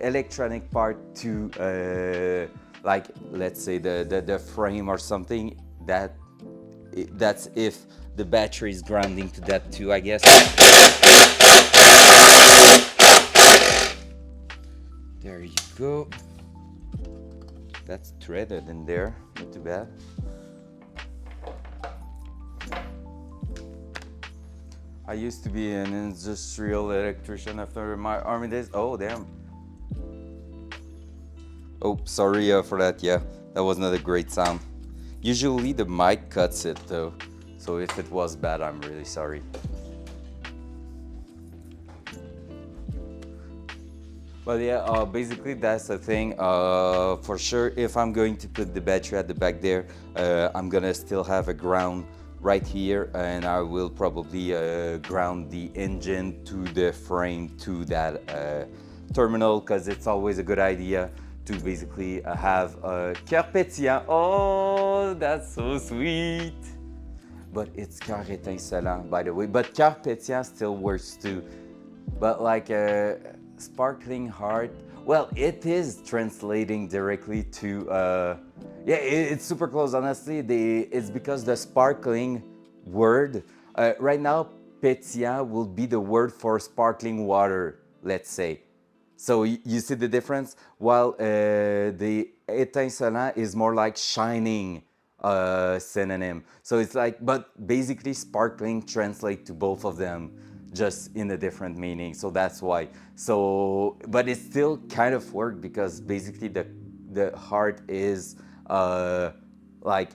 electronic part to, like, let's say the frame or something. That's if the battery is grounding to that too, I guess. There you go. That's threaded in there, not too bad. I used to be an industrial electrician after my army days. Oh, damn. Oh, sorry for that. Yeah, that was not a great sound. Usually the mic cuts it though. So if it was bad, I'm really sorry. But yeah, basically that's the thing. For sure, if I'm going to put the battery at the back there, I'm gonna still have a ground right here, and I will probably ground the engine to the frame to that terminal, because it's always a good idea to basically have a cœur pétillant. Oh, that's so sweet. But it's cœur étincelant, by the way. But cœur pétillant still works too. But like sparkling heart, well, it is translating directly to, yeah, it's super close, honestly. It's because the sparkling word, right now, pétillant will be the word for sparkling water, let's say. So you see the difference? While the étincelant is more like shining synonym. So it's like, but basically sparkling translate to both of them, just in a different meaning. So that's why. So, but it still kind of worked, because basically the heart is like,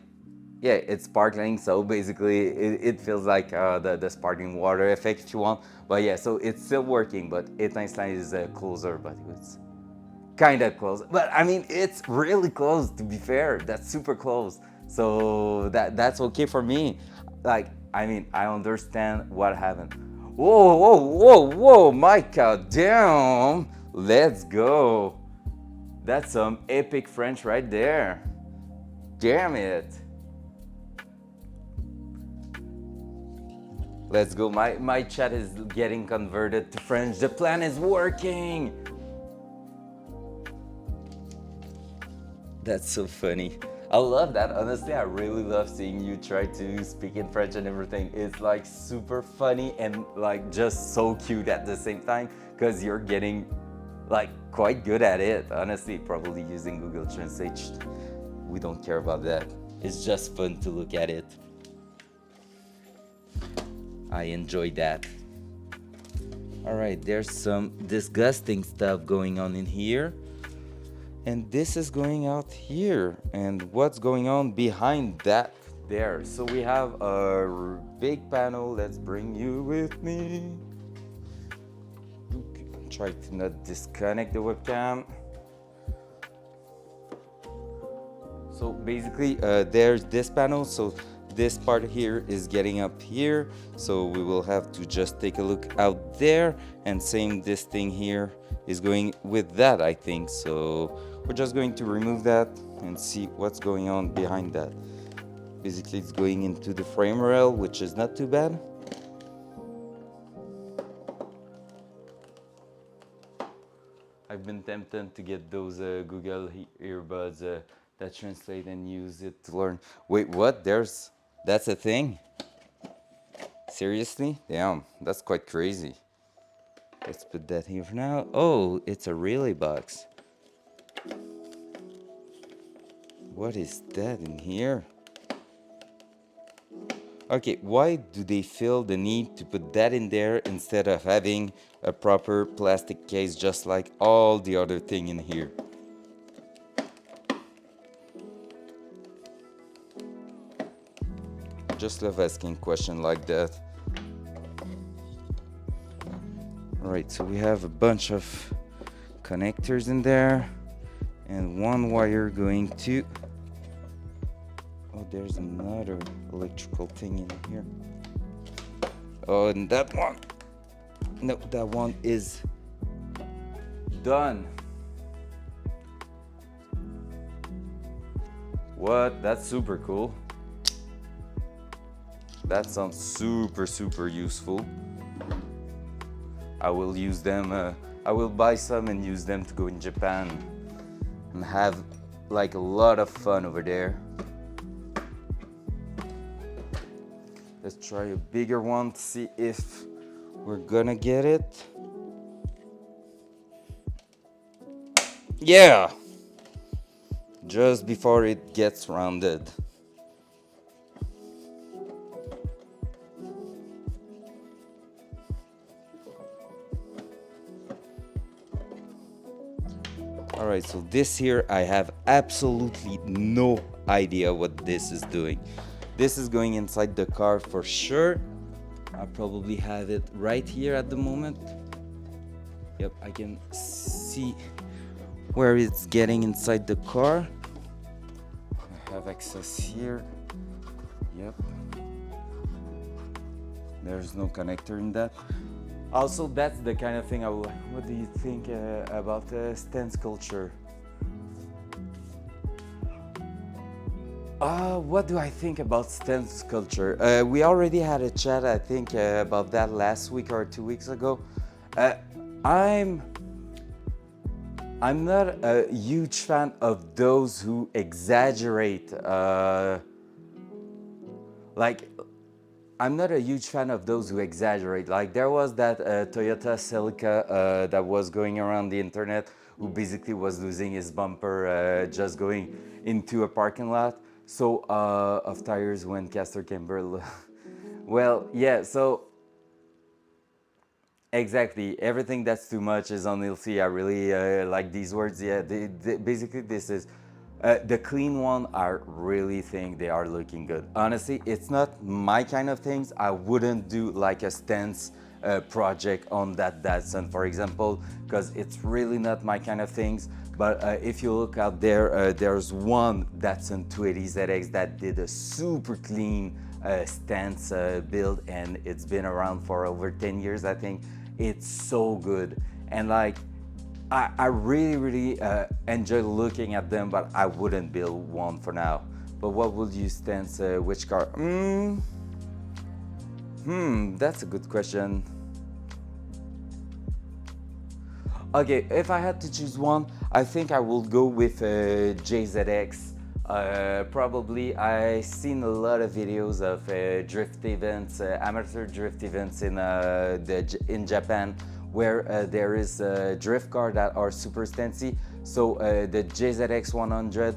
yeah, it's sparkling. So basically it feels like the sparkling water effect, if you want. But yeah, so it's still working, but étincelant is closer, but it's kind of close. But I mean, it's really close, to be fair. That's super close. So that's okay for me. Like, I mean, I understand what happened. Whoa, whoa, whoa, whoa, Micah, damn. Let's go. That's some epic French right there. Damn it. Let's go. My chat is getting converted to French. The plan is working. That's so funny. I love that. Honestly, I really love seeing you try to speak in French and everything. It's like super funny and like just so cute at the same time because you're getting like quite good at it. Honestly, probably using Google Translate. We don't care about that. It's just fun to look at it. I enjoy that. All right, there's some disgusting stuff going on in here. And this is going out here. And what's going on behind that there? So we have a big panel. Let's bring you with me. Try to not disconnect the webcam. So basically there's this panel, so this part here is getting up here, so we will have to just take a look out there, and same this thing here is going with that, I think. So we're just going to remove that and see what's going on behind that. Basically it's going into the frame rail, which is not too bad. I've been tempted to get those Google earbuds that translate and use it to learn. Wait, what? That's a thing? Seriously? Damn, that's quite crazy. Let's put that here for now. Oh, it's a relay box. What is that in here? Okay, why do they feel the need to put that in there instead of having a proper plastic case just like all the other thing in here? Just love asking questions like that. Alright, so we have a bunch of connectors in there and one wire going to... Oh, there's another electrical thing in here. Oh, and that one. No, that one is done. What? That's super cool. That sounds super useful. I will use them. I will buy some and use them to go in Japan and have like a lot of fun over there. Let's try a bigger one to see if we're gonna get it. Yeah! Just before it gets rounded. Alright, so this here, I have absolutely no idea what this is doing. This is going inside the car for sure. I probably have it right here at the moment. Yep, I can see where it's getting inside the car. I have access here. Yep. There's no connector in that. Also, that's the kind of thing I would like. What do you think about stance culture? What do I think about stance culture? We already had a chat, I think, about that last week or 2 weeks ago. I'm not a huge fan of those who exaggerate. I'm not a huge fan of those who exaggerate. Like there was that Toyota Celica that was going around the internet, who basically was losing his bumper just going into a parking lot. So of tires when Castor Campbell. Well, yeah. So exactly, everything that's too much is unhealthy. I really like these words. Yeah, basically this is the clean one. I really think they are looking good. Honestly, it's not my kind of things. I wouldn't do like a stance project on that Datsun, for example, because it's really not my kind of things. But if you look out there, there's one Datsun 280ZX that did a super clean stance build, and it's been around for over 10 years, I think. It's so good, and like I really enjoy looking at them, but I wouldn't build one for now. But what would you stance which car? That's a good question. Okay, if I had to choose one, I think I will go with JZX Probably I seen a lot of videos of drift events, amateur drift events in Japan, where there is drift car that are super stancy. So the JZX 100,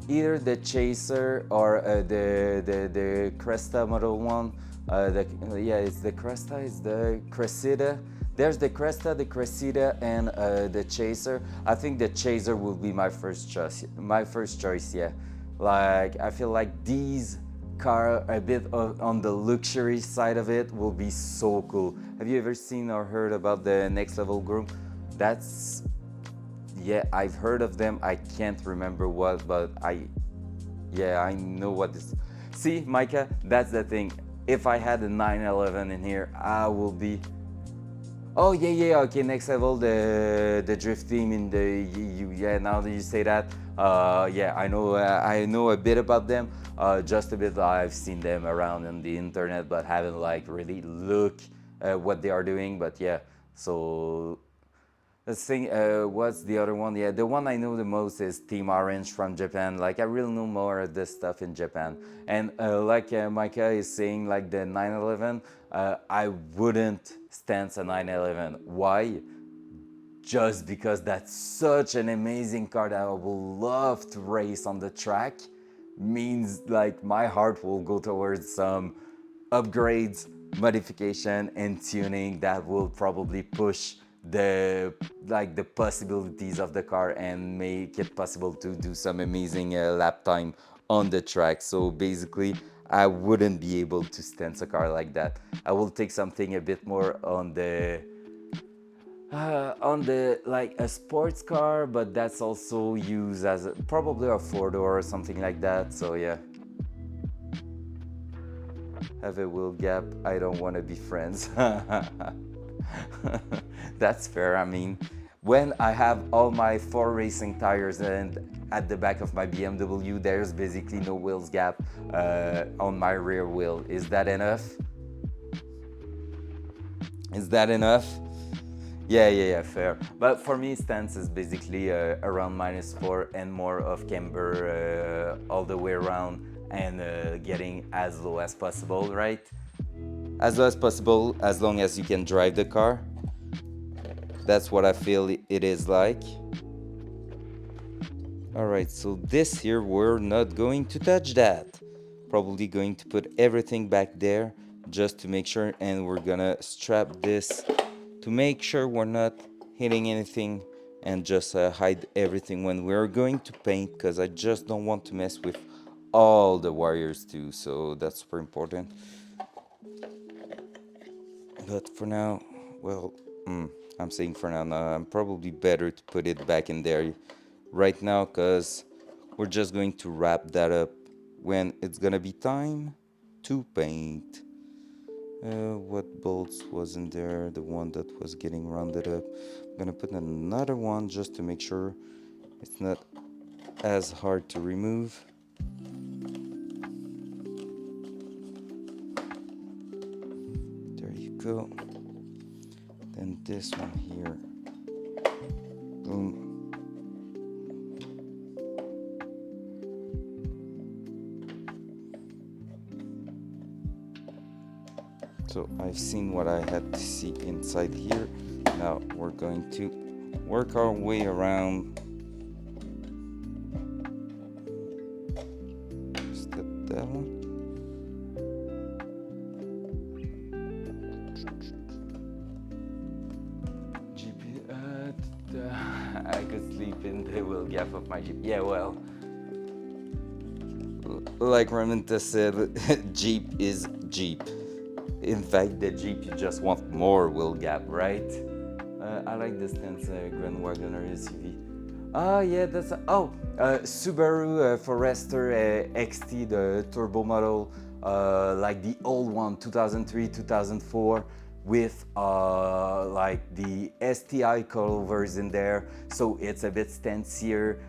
either the Chaser or the Cresta Model 1. Yeah, it's the Cresta, it's the Cressida. There's the Cresta, the Cressida, and the Chaser. I think the Chaser will be my first choice. My first choice, yeah. Like I feel like these car a bit on the luxury side of it will be so cool. Have you ever seen or heard about the Next Level group? That's yeah, I've heard of them. I can't remember what, but yeah, I know what this. See, Micah, that's the thing. If I had a 911 in here, I will be. Oh yeah, yeah, okay. Next level, the drift team in the EU. Yeah, now that you say that, yeah, I know a bit about them. Just a bit. I've seen them around on the internet, but haven't like really looked at what they are doing. But yeah, so let's think, what's the other one? Yeah, the one I know the most is Team Orange from Japan. Like, I really know more of this stuff in Japan. And like Micah is saying, like the 911, I wouldn't stance a 911. Why? Just because that's such an amazing car that I will love to race on the track means like my heart will go towards some upgrades, modification, and tuning that will probably push the possibilities of the car and make it possible to do some amazing lap time on the track. So basically I wouldn't be able to stance a car like that. I will take something a bit more on the like a sports car, but that's also used as probably a four-door or something like that. So yeah, have a wheel gap. I don't want to be friends. That's fair. I mean, when I have all my four racing tires and at the back of my BMW, there's basically no wheels gap on my rear wheel. Is that enough? Is that enough? Yeah, fair. But for me, stance is basically around -4 and more of camber all the way around and getting as low as possible, right? As low as possible, as long as you can drive the car. That's what I feel it is like. Alright, so this here, we're not going to touch that. Probably going to put everything back there just to make sure, and we're gonna strap this to make sure we're not hitting anything and just hide everything when we're going to paint, because I just don't want to mess with all the wires too, so that's super important. But for now, well, I'm saying for now, I'm probably better to put it back in there right now, because we're just going to wrap that up when it's gonna be time to paint. What bolts was in there? The one that was getting rounded up. I'm gonna put another one just to make sure it's not as hard to remove. There you go. Then this one here. Boom. So I've seen what I had to see inside here. Now we're going to work our way around. Is that one? GP, I could sleep in the wheel gap of my Jeep. Yeah, well, like Raminta said, Jeep is Jeep. In fact, the Jeep, you just want more wheel gap, right? I like the stance Grand Wagoner SUV. Oh yeah, that's Subaru Forester XT, the turbo model, like the old one, 2003, 2004, with like the STI coilovers in there, so it's a bit stancier.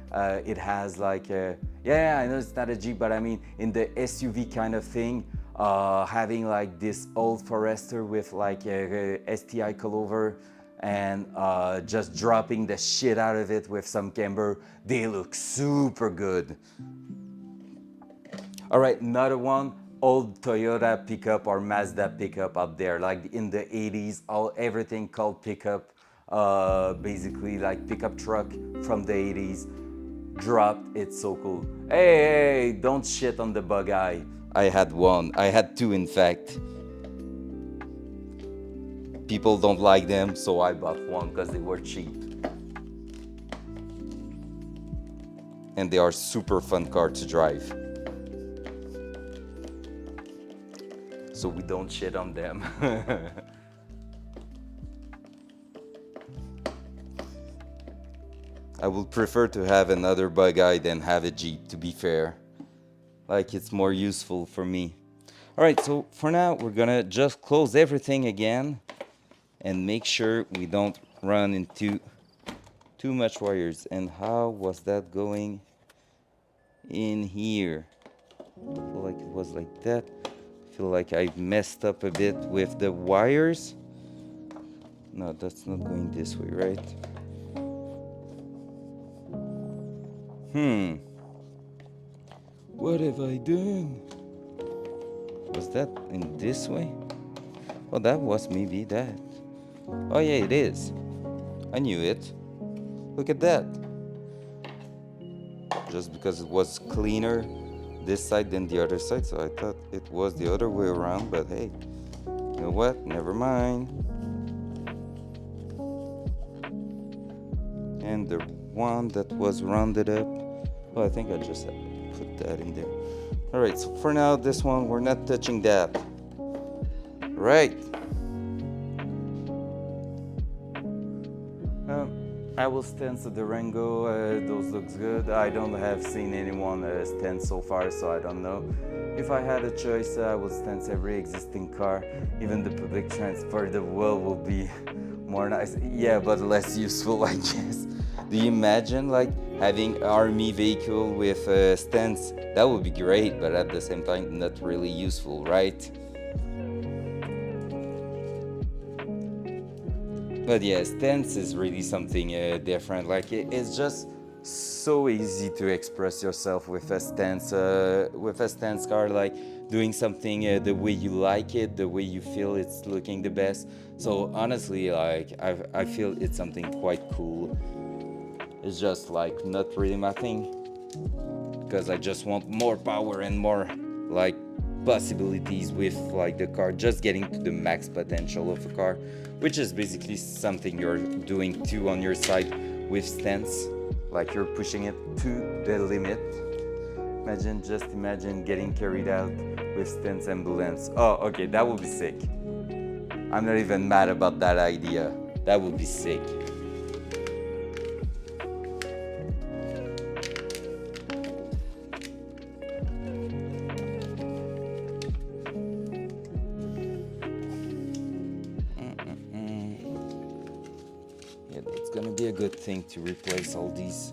It has like yeah, I know it's not a Jeep, but I mean in the SUV kind of thing. Having like this old Forester with like a STI coilover and just dropping the shit out of it with some camber, they look super good. All right, another one, old Toyota pickup or Mazda pickup out there, like in the 80s, everything called pickup, basically like pickup truck from the 80s, dropped, it's so cool. Hey, don't shit on the bug eye. I had one, I had two in fact. People don't like them, so I bought one because they were cheap. And they are super fun car to drive. So we don't shit on them. I would prefer to have another bug eye than have a Jeep, to be fair. Like, it's more useful for me. All right, so for now, we're gonna just close everything again and make sure we don't run into too much wires. And how was that going in here? I feel like it was like that. I feel like I messed up a bit with the wires. No, that's not going this way, right? What have I done? Was that in this way? Oh, that was maybe that. Oh yeah, it is. I knew it. Look at that. Just because it was cleaner this side than the other side, so I thought it was the other way around, but hey, you know what? Never mind. And the one that was rounded up, well, I think I just put that in there. All right, so for now, this one, we're not touching that. Right. I will stance the Durango, those looks good. I don't have seen anyone stance so far, so I don't know. If I had a choice, I would stance every existing car. Even the public transport, the world will be more nice. Yeah, but less useful, I guess. Do you imagine like having army vehicle with stance? That would be great, but at the same time, not really useful, right? But yeah, stance is really something different. Like it's just so easy to express yourself with a stance car. Like doing something the way you like it, the way you feel it's looking the best. So honestly, like I feel it's something quite cool. It's just like not really my thing, because I just want more power and more like possibilities with like the car, just getting to the max potential of a car, which is basically something you're doing too on your side with stance, like you're pushing it to the limit. Imagine getting carried out with stance ambulance. Oh, okay, that would be sick. I'm not even mad about that idea. That would be sick. Be a good thing to replace all these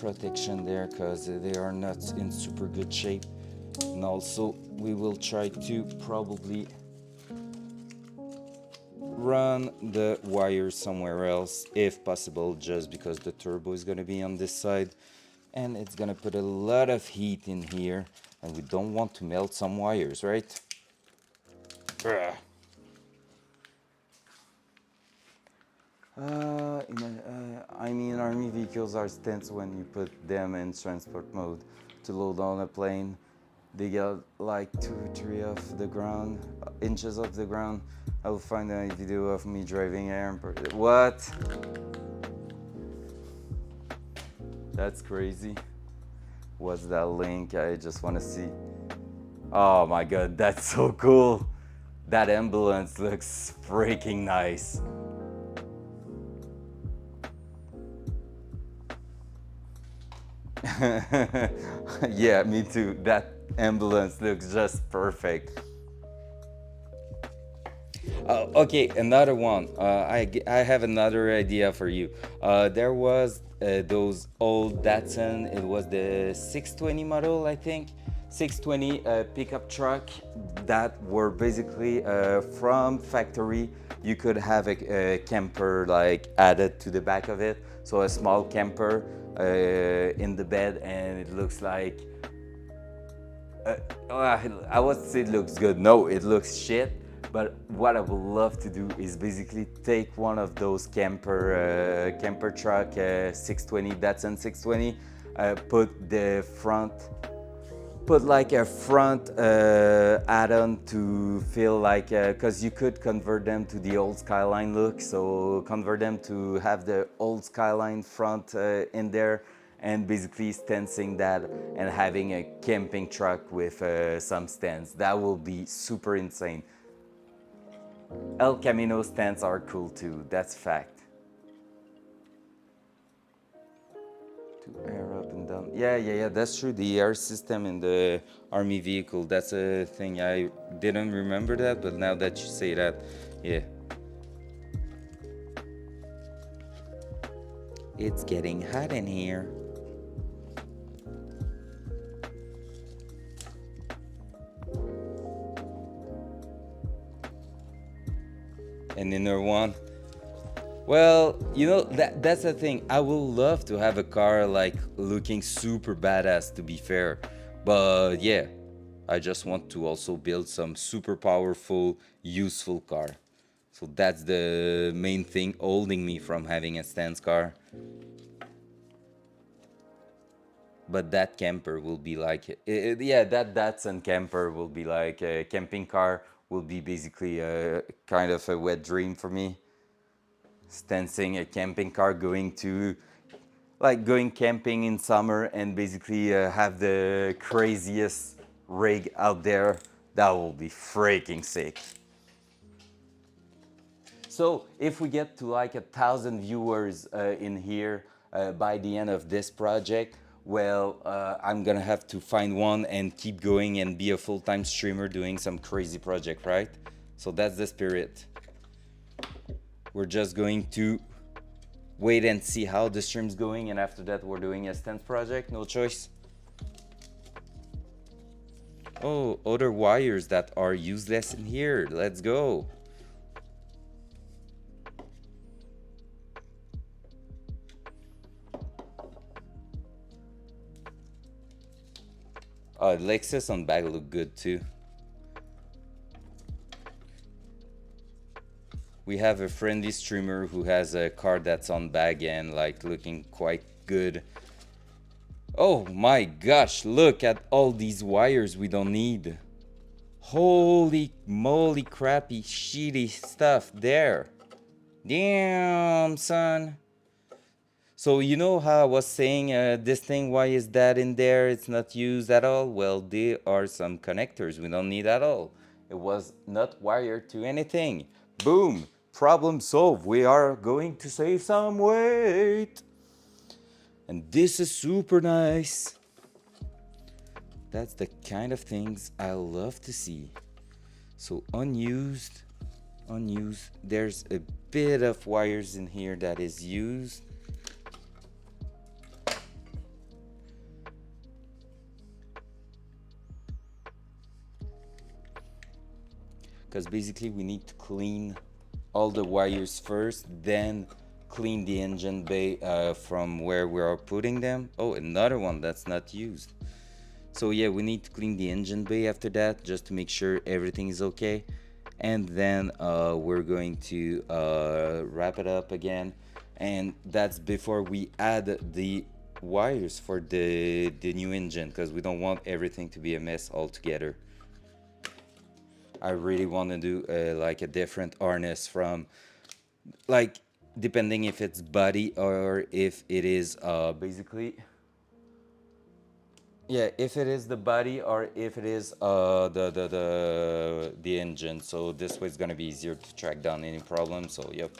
protection there, because they are not in super good shape. And also we will try to probably run the wires somewhere else if possible, just because the turbo is going to be on this side and it's going to put a lot of heat in here, and we don't want to melt some wires, right? Ugh. I mean, army vehicles are stents when you put them in transport mode to load on a plane. They get like 2 or 3 off the ground, inches off the ground. I will find a video of me driving air. What? That's crazy. What's that link? I just want to see. Oh my god, that's so cool. That ambulance looks freaking nice. Yeah, me too. That ambulance looks just perfect. Okay, another one. I have another idea for you. There was those old Datsun. It was the 620 model, I think. 620 pickup truck that were basically from factory. You could have a camper like added to the back of it, so a small camper in the bed, and it looks like I would say it looks good. No, it looks shit. But what I would love to do is basically take one of those camper truck 620 Datsun 620, put the front, put like a front add-on to feel like, because you could convert them to the old Skyline look, so convert them to have the old Skyline front in there, and basically stancing that and having a camping truck with some stands. That will be super insane. El Camino stands are cool too, that's fact. To air up and down. Yeah, that's true. The air system in the army vehicle, that's a thing. I didn't remember that, but now that you say that, yeah. It's getting hot in here. And inner one. Well, you know, that's the thing. I would love to have a car like looking super badass, to be fair. But yeah, I just want to also build some super powerful, useful car. So that's the main thing holding me from having a stance car. But that camper will be like, yeah, that Datsun camper will be like a camping car, will be basically a kind of a wet dream for me. Stancing a camping car, going camping in summer and basically have the craziest rig out there. That will be freaking sick. So if we get to like 1,000 viewers in here by the end of this project, well, I'm gonna have to find one and keep going and be a full-time streamer doing some crazy project, right? So that's the spirit. We're just going to wait and see how the stream's going, and after that we're doing a stance project, no choice. Oh, other wires that are useless in here, let's go. Oh, Lexus on bag look good too. We have a friendly streamer who has a car that's on bag and like looking quite good. Oh my gosh, look at all these wires we don't need. Holy moly, crappy, shitty stuff there. Damn, son. So you know how I was saying this thing, why is that in there? It's not used at all. Well, there are some connectors we don't need at all. It was not wired to anything. Boom, problem solved. We are going to save some weight. And this is super nice. That's the kind of things I love to see. So unused. There's a bit of wires in here that is used. Because basically we need to clean all the wires first, then clean the engine bay from where we are putting them. Oh, another one that's not used. So yeah, we need to clean the engine bay after that, just to make sure everything is okay. And then we're going to wrap it up again. And that's before we add the wires for the new engine, because we don't want everything to be a mess altogether. I really want to do like a different harness from, like, depending if it's body or if it is basically, yeah, if it is the body or if it is the engine. So this way it's gonna be easier to track down any problem. So yep.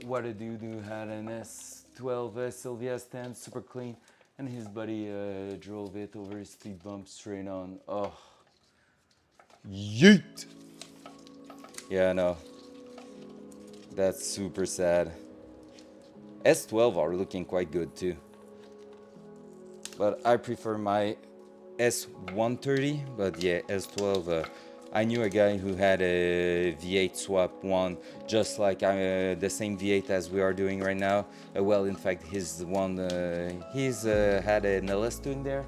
What a dude who had an S12 Sylvia stand, super clean, and his buddy drove it over his speed bump straight on. Oh. Yeet! Yeah, no. That's super sad. S12 are looking quite good too. But I prefer my S130, but yeah, S12. I knew a guy who had a V8 swap one, just like the same V8 as we are doing right now. Well, in fact, his one, he's had an LS2 in there.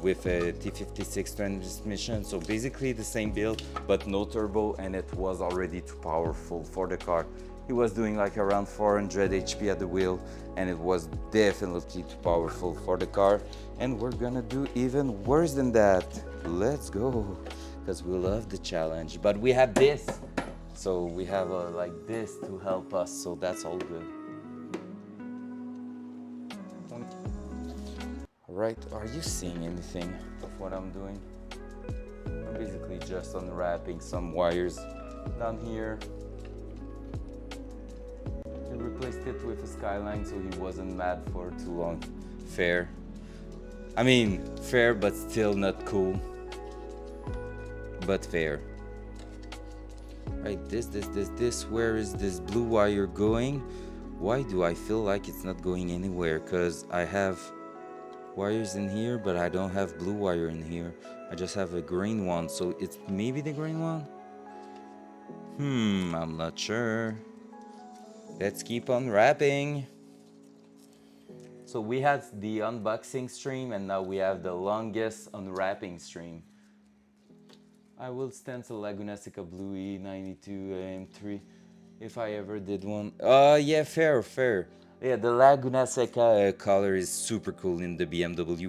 with a T56 transmission, so basically the same build but no turbo, and it was already too powerful for the car. He was doing like around 400 HP at the wheel, and it was definitely too powerful for the car. And we're gonna do even worse than that. Let's go, because we love the challenge. But we have this, so we have like this to help us, so that's all good. Alright, are you seeing anything of what I'm doing? I'm basically just unwrapping some wires down here. He replaced it with a Skyline, so he wasn't mad for too long. Fair. I mean, fair, but still not cool. But fair. Right, this. Where is this blue wire going? Why do I feel like it's not going anywhere? Because I have wires in here, but I don't have blue wire in here. I just have a green one, so it's maybe the green one? I'm not sure. Let's keep on wrapping. So we had the unboxing stream, and now we have the longest unwrapping stream. I will stencil Laguna Seca Blue E92 AM3 if I ever did one. Yeah, fair. Yeah, the Laguna Seca color is super cool in the BMW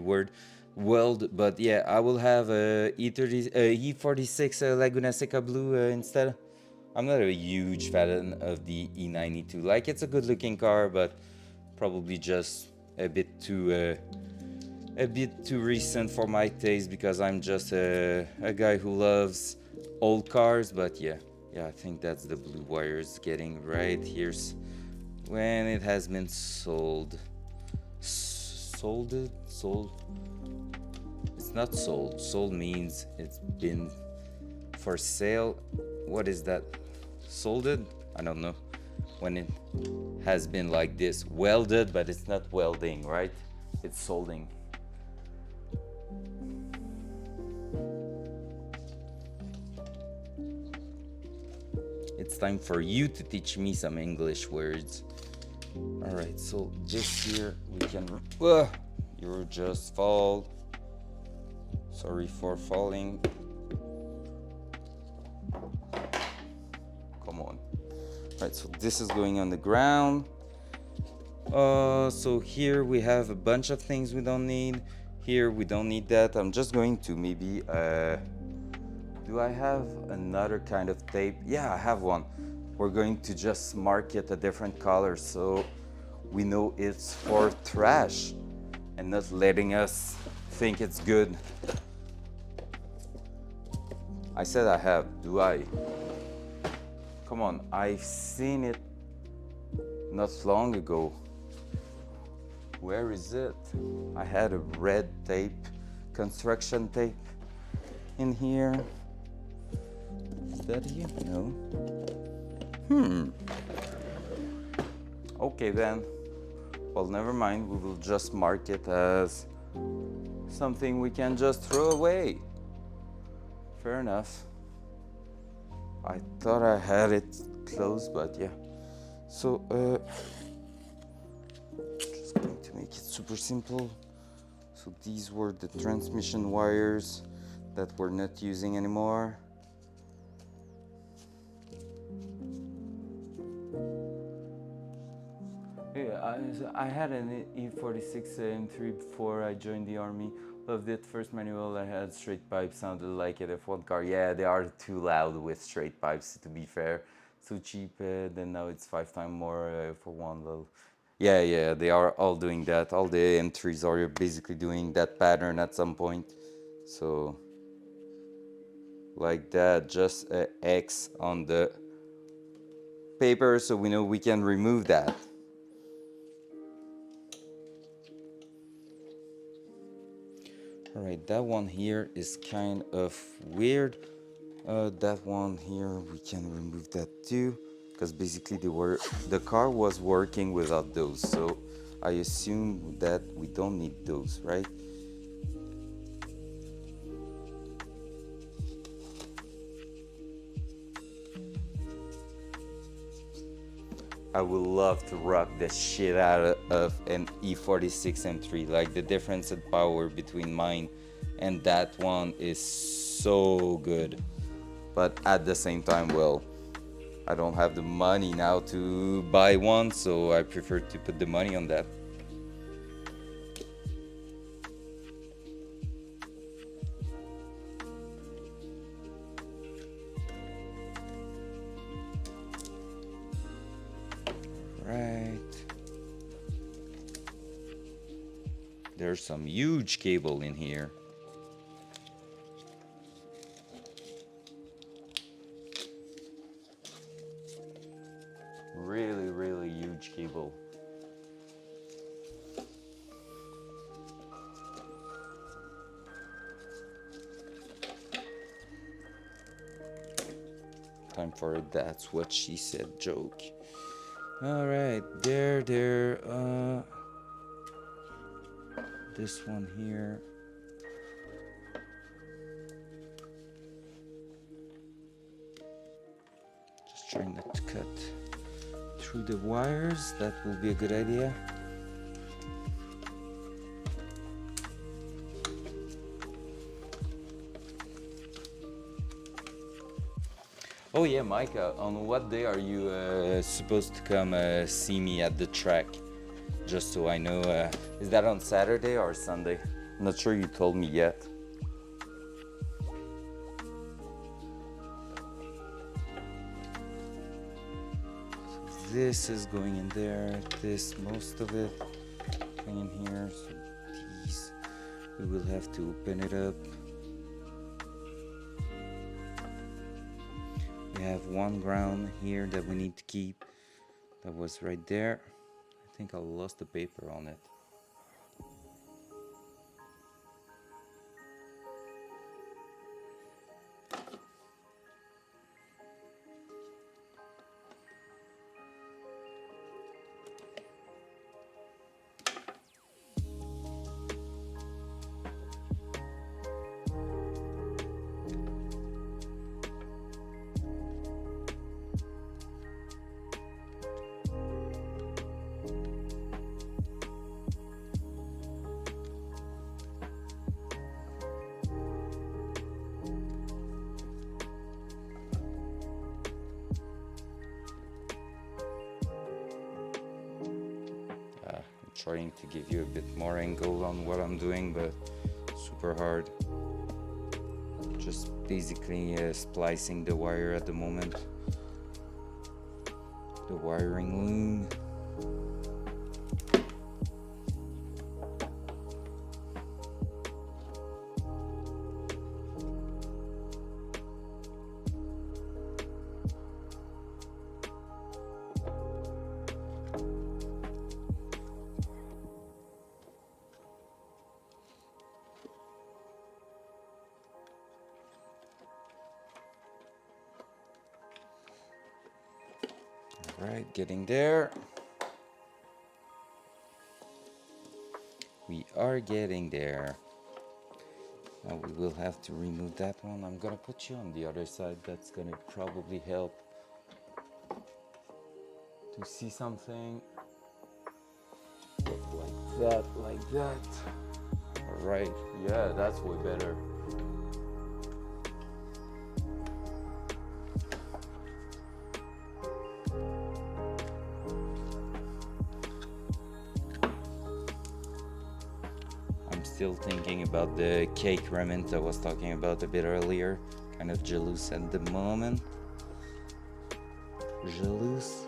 world, but yeah, I will have a E46 Laguna Seca Blue instead. I'm not a huge fan of the E92. Like, it's a good looking car, but probably just a bit too recent for my taste, because I'm just a guy who loves old cars. But yeah, I think that's the blue wires getting right. Here's when it has been sold. Sold. It's not sold. Sold means it's been for sale. What is that? Solded? I don't know. When it has been like this, welded, but it's not welding, right? It's solding. It's time for you to teach me some English words. Alright, so this here we can... you just fall. Sorry for falling. Come on. Alright, so this is going on the ground. So here we have a bunch of things we don't need. Here we don't need that. I'm just going to maybe... do I have another kind of tape? Yeah, I have one. We're going to just mark it a different color so we know it's for trash and not letting us think it's good. I said I have. Do I? Come on, I've seen it not long ago. Where is it? I had a red tape, construction tape in here. Is that here? No. Okay then. Well, never mind. We will just mark it as something we can just throw away. Fair enough. I thought I had it closed, but yeah. So, just going to make it super simple. So these were the transmission wires that we're not using anymore. Yeah, I had an E46 M3 before I joined the army. Loved it. First manual I had straight pipes, sounded like an F1 car. Yeah, they are too loud with straight pipes, to be fair. So cheap, then now it's 5 times more for one low. Yeah, they are all doing that. All the M3s are basically doing that pattern at some point. So, like that, just a X on the paper so we know we can remove that. Alright, that one here is kind of weird. That one here, we can remove that too, because basically the car was working without those, so I assume that we don't need those, right? I would love to rock the shit out of an E46 M3. Like the difference in power between mine and that one is so good. But at the same time, well, I don't have the money now to buy one, so I prefer to put the money on that. Right. There's some huge cable in here. Really, really huge cable. Time for a "that's what she said" joke. All right, there. This one here. Just trying not to cut through the wires. That will be a good idea. Oh yeah, Micah, on what day are you supposed to come see me at the track? Just so I know, is that on Saturday or Sunday? I'm not sure you told me yet. So this is going in there, this, most of it going in here. So these, we will have to open it up. We have one ground here that we need to keep. That was right there. I think I lost the paper on it. Trying to give you a bit more angle on what I'm doing, but super hard. Just basically splicing the wire at the moment. The wiring loom. Right, getting there. We are getting there. Now we will have to remove that one. I'm gonna put you on the other side. That's gonna probably help to see something. Like that, like that. All right, yeah, that's way better. Still thinking about the cake remnant I was talking about a bit earlier. Kind of jealous at the moment. Jealous.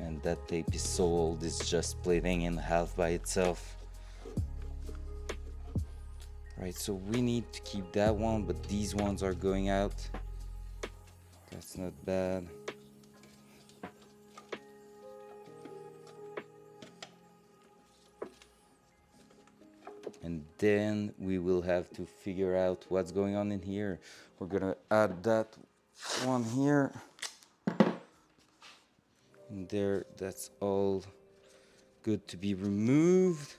And that tape is so old, it's just splitting in half by itself. Right, so we need to keep that one, but these ones are going out. That's not bad. And then we will have to figure out what's going on in here. We're gonna add that one here. And there, that's all good to be removed.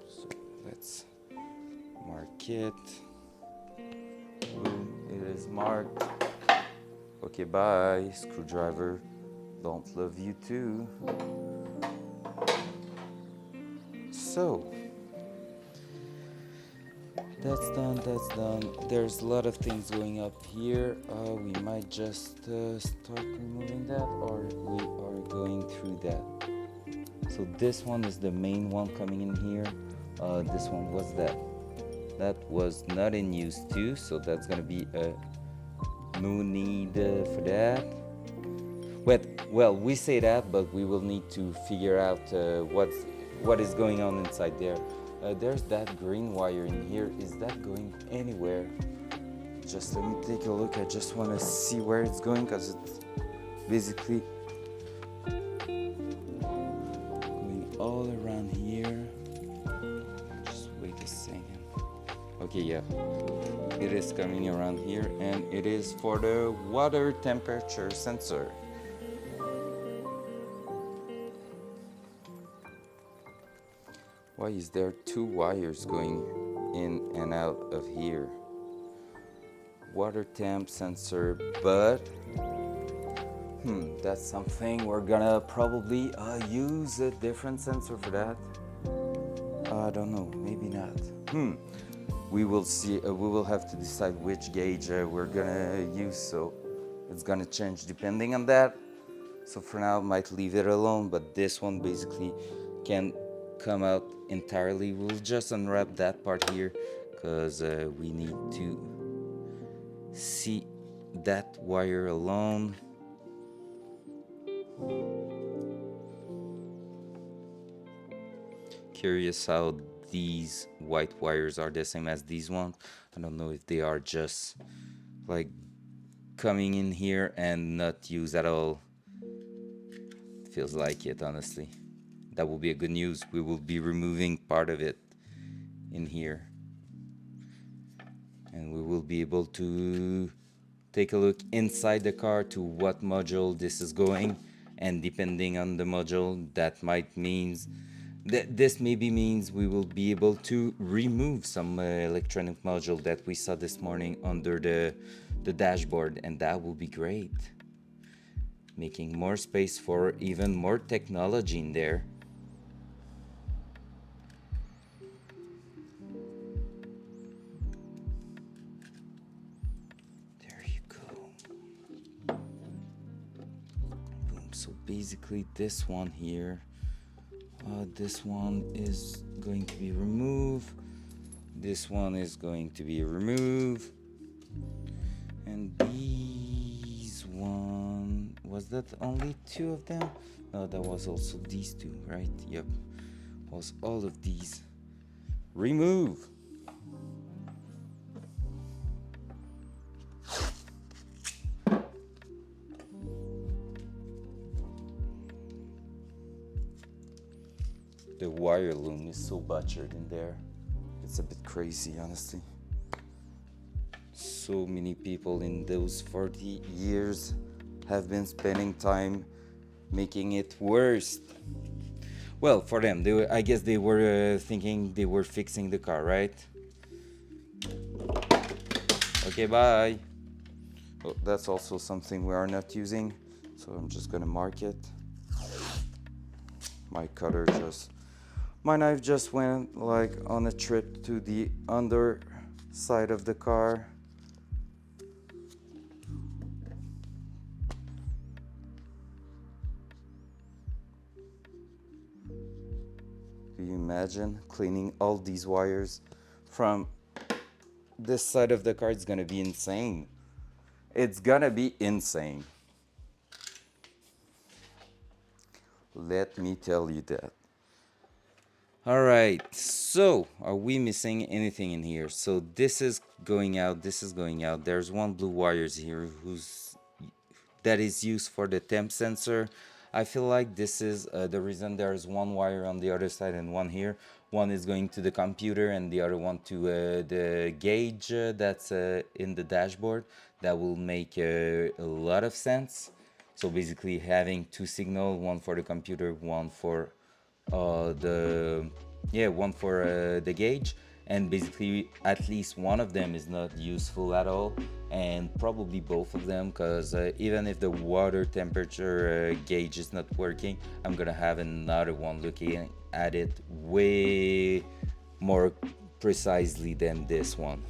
So let's mark mark it. Boom, it is marked. Okay, bye, screwdriver. Don't love you too. So, that's done, that's done. There's a lot of things going up here. We might just start removing that, or we are going through that. So this one is the main one coming in here. This one was that. That was not in use too, so that's gonna be a no need for that. Well, we say that, but we will need to figure out what is going on inside there. There's that green wire in here. Is that going anywhere? Just let me take a look. I just want to see where it's going, because it's basically going all around here. Just wait a second. Okay, yeah. It is coming around here, and it is for the water temperature sensor. Why is there two wires going in and out of here? Water temp sensor, but that's something we're gonna probably use a different sensor for that. I don't know, maybe not. We will see. We will have to decide which gauge we're gonna use, so it's gonna change depending on that. So for now, might leave it alone, but this one basically can come out entirely. We'll just unwrap that part here, because we need to see that wire alone. Curious how these white wires are the same as these ones. I don't know if they are just like coming in here and not used at all. Feels like it, honestly. That will be a good news. We will be removing part of it in here, and we will be able to take a look inside the car to what module this is going, and depending on the module, that might means that this maybe means we will be able to remove some electronic module that we saw this morning under the dashboard, and that will be great, making more space for even more technology in there. So basically this one here, this one is going to be removed, this one is going to be removed, and these one, was that only two of them? No, that was also these two, right? Yep, was all of these remove. The wire loom is so butchered in there. It's a bit crazy, honestly. So many people in those 40 years have been spending time making it worse. Well, for them, I guess they were thinking they were fixing the car, right? Okay, bye. Oh, that's also something we are not using, so I'm just gonna mark it. My knife just went like on a trip to the underside of the car. Do you imagine cleaning all these wires from this side of the car? It's gonna be insane. It's gonna be insane. Let me tell you that. All right, so are we missing anything in here? So this is going out, this is going out. There's one blue wires here that is used for the temp sensor. I feel like this is the reason there's one wire on the other side and one here. One is going to the computer and the other one to the gauge that's in the dashboard. That will make a lot of sense. So basically having two signals, one for the computer, one for the gauge, and basically at least one of them is not useful at all, and probably both of them, because even if the water temperature gauge is not working, I'm gonna have another one looking at it way more precisely than this one.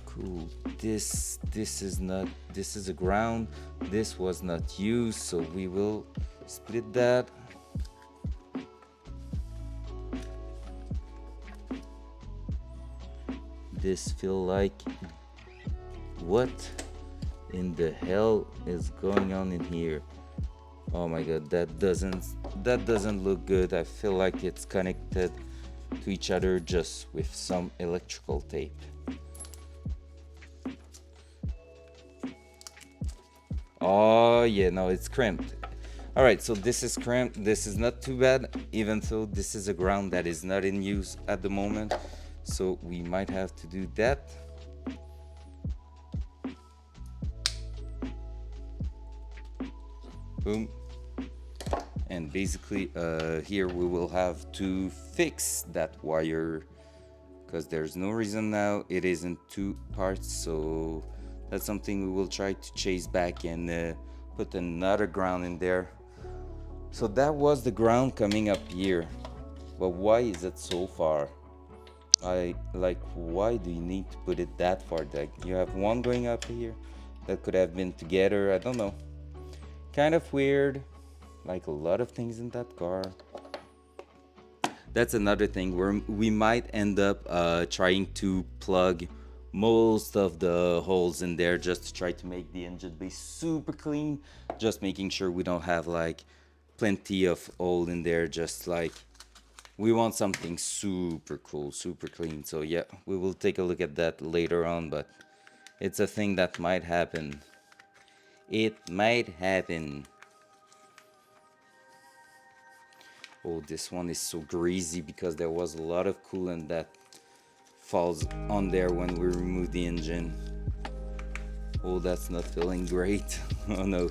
Cool. This is a ground. This was not used, so we will split that. This feel like, what in the hell is going on in here? Oh my god, that doesn't look good. I feel like it's connected to each other just with some electrical tape. Oh yeah, no, it's crimped. All right, so this is crimped. This is not too bad, even though this is a ground that is not in use at the moment, so we might have to do that. Boom. And basically here we will have to fix that wire, because there's no reason now it is in two parts, so that's something we will try to chase back and put another ground in there. So that was the ground coming up here, but why is it so far? Why do you need to put it that far? Like, you have one going up here that could have been together. I don't know, kind of weird, like a lot of things in that car. That's another thing where we might end up trying to plug most of the holes in there just to try to make the engine bay super clean, just making sure we don't have like plenty of oil in there. Just like, we want something super cool, super clean. So yeah, we will take a look at that later on, but it's a thing that might happen. It might happen. Oh, this one is so greasy because there was a lot of coolant that falls on there when we remove the engine. Oh, that's not feeling great. Oh no.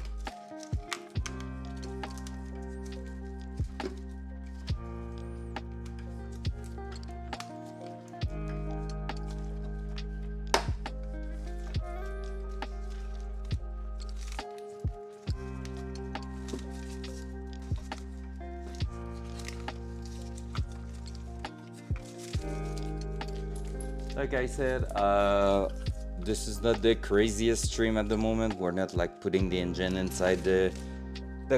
Like I said, this is not the craziest stream at the moment. We're not like putting the engine inside the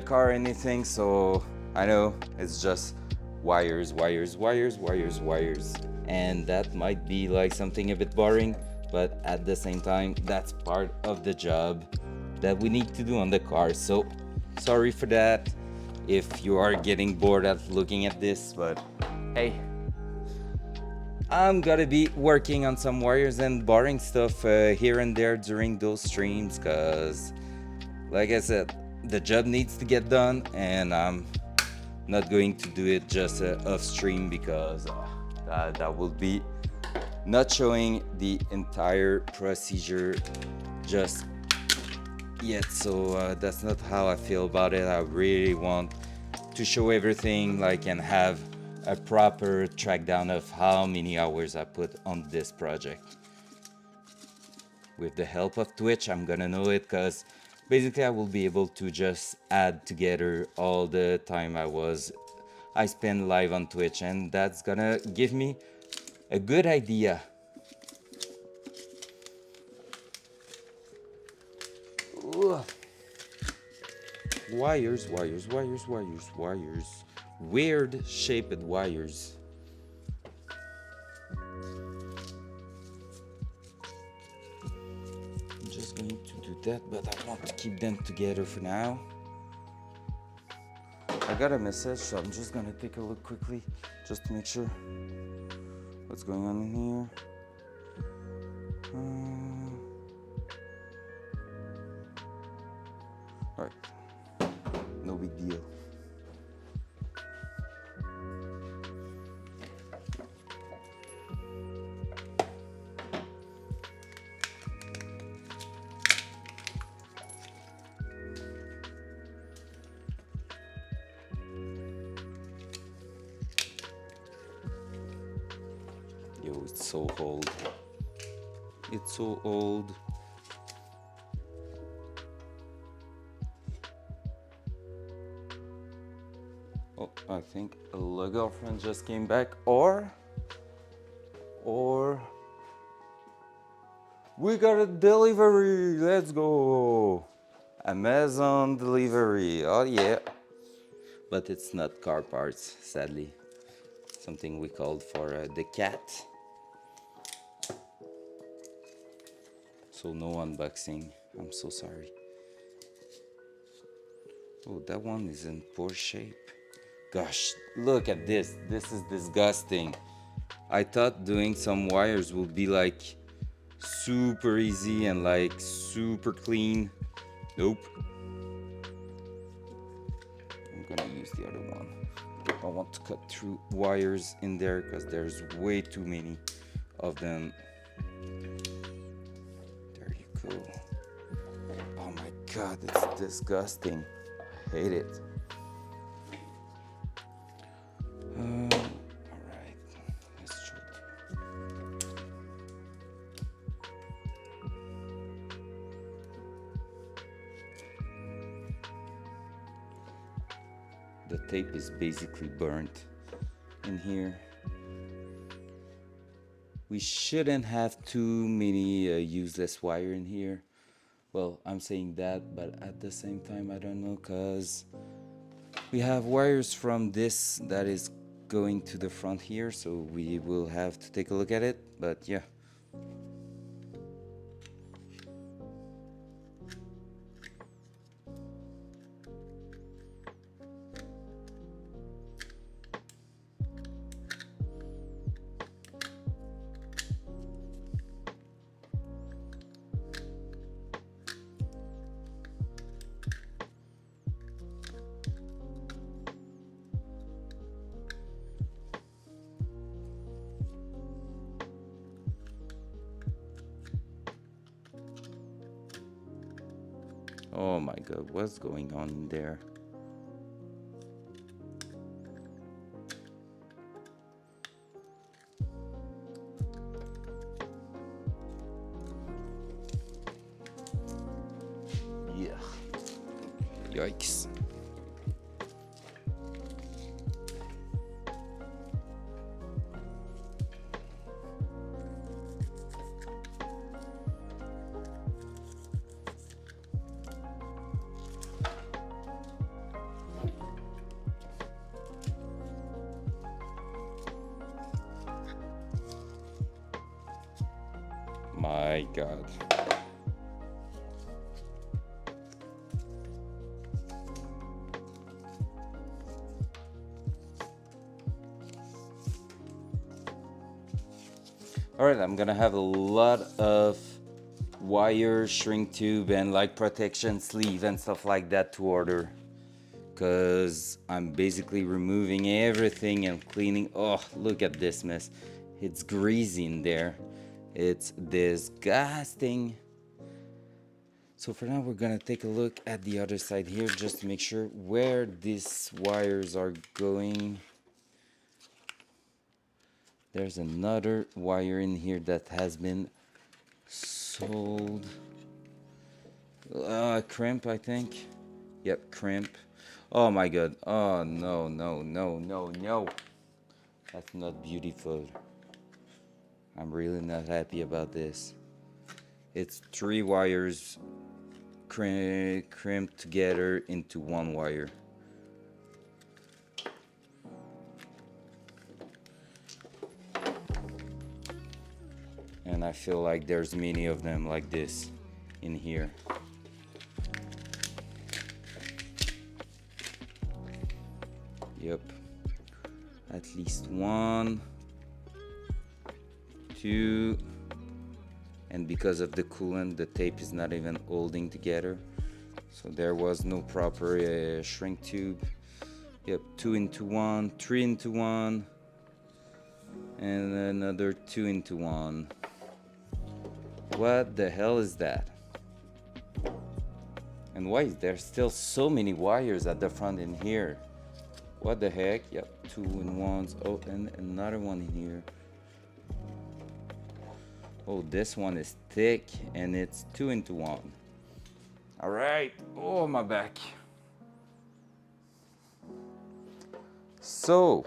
car or anything, so I know it's just wires, wires, wires, wires, wires, and that might be like something a bit boring, but at the same time, that's part of the job that we need to do on the car. So sorry for that if you are getting bored at looking at this, but hey, I'm gonna be working on some wires and boring stuff here and there during those streams, because like I said, the job needs to get done, and I'm not going to do it just off stream, because that will be not showing the entire procedure just yet. So that's not how I feel about it. I really want to show everything, like, and have a proper track down of how many hours I put on this project. With the help of Twitch, I'm gonna know it, because basically I will be able to just add together all the time I spend live on Twitch, and that's gonna give me a good idea. Ugh. Wires, wires, wires, wires, wires. Weird shaped wires. I'm just going to do that, but I want to keep them together for now. I got a message, so I'm just gonna take a look quickly just to make sure what's going on in here. Alright, no big deal. it's so old. It's so old. Oh, I think a girlfriend just came back, or we got a delivery. Let's go. Amazon delivery. Oh yeah. But it's not car parts, sadly. Something we called for the cat. So no unboxing. I'm so sorry. Oh, that one is in poor shape. Gosh, look at this. This is disgusting. I thought doing some wires would be like super easy and like super clean. Nope. I'm gonna use the other one. I want to cut through wires in there because there's way too many of them. There you go. Oh my god, it's disgusting. I hate it. Alright, let's try to. The tape is basically burnt in here. We shouldn't have too many useless wire in here. Well, I'm saying that, but at the same time, I don't know, cause we have wires from this that is going to the front here, so we will have to take a look at it, but yeah. Oh my god, what's going on in there? Yeah. Yikes. My god. Alright, I'm gonna have a lot of wire, shrink tube, and like protection sleeve and stuff like that to order. Cause I'm basically removing everything and cleaning. Oh, look at this mess. It's greasy in there. It's disgusting. So for now, we're gonna take a look at the other side here just to make sure where these wires are going. There's another wire in here that has been sold. Crimp, I think. Yep, crimp. Oh my god. Oh no, no, no, no, no. That's not beautiful. I'm really not happy about this. It's 3 wires crimped together into 1 wire. And I feel like there's many of them like this in here. Yep. At least 1, 2, and because of the coolant, the tape is not even holding together. So there was no proper shrink tube. Yep, 2 into 1, 3 into 1, and another 2 into 1. What the hell is that? And why is there still so many wires at the front in here? What the heck? Yep, 2 in 1s. Oh, and another one in here. Oh, this one is thick and it's 2-in-1. All right. Oh, my back. So,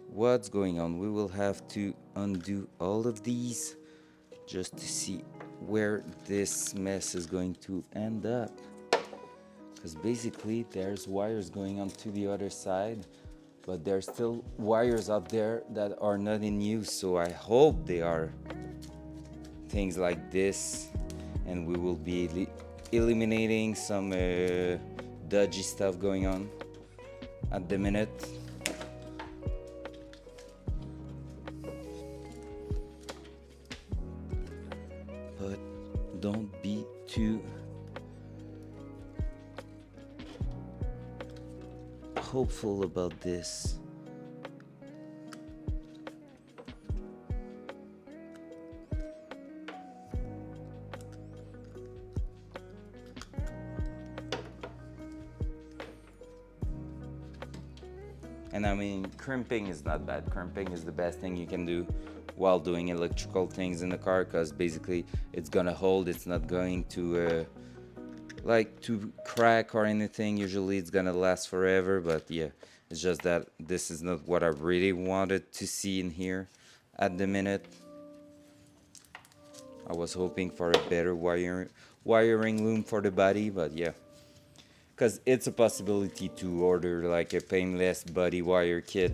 what's going on? We will have to undo all of these just to see where this mess is going to end up. Because basically there's wires going on to the other side, but there's still wires up there that are not in use. So I hope they are things like this, and we will be eliminating some dodgy stuff going on at the minute. But don't be too hopeful about this. And I mean, crimping is not bad. Crimping is the best thing you can do while doing electrical things in the car, because basically it's gonna hold, it's not going to to crack or anything. Usually it's gonna last forever, but yeah, it's just that this is not what I really wanted to see in here at the minute. I was hoping for a better wiring loom for the body, but yeah, because it's a possibility to order like a painless body wire kit,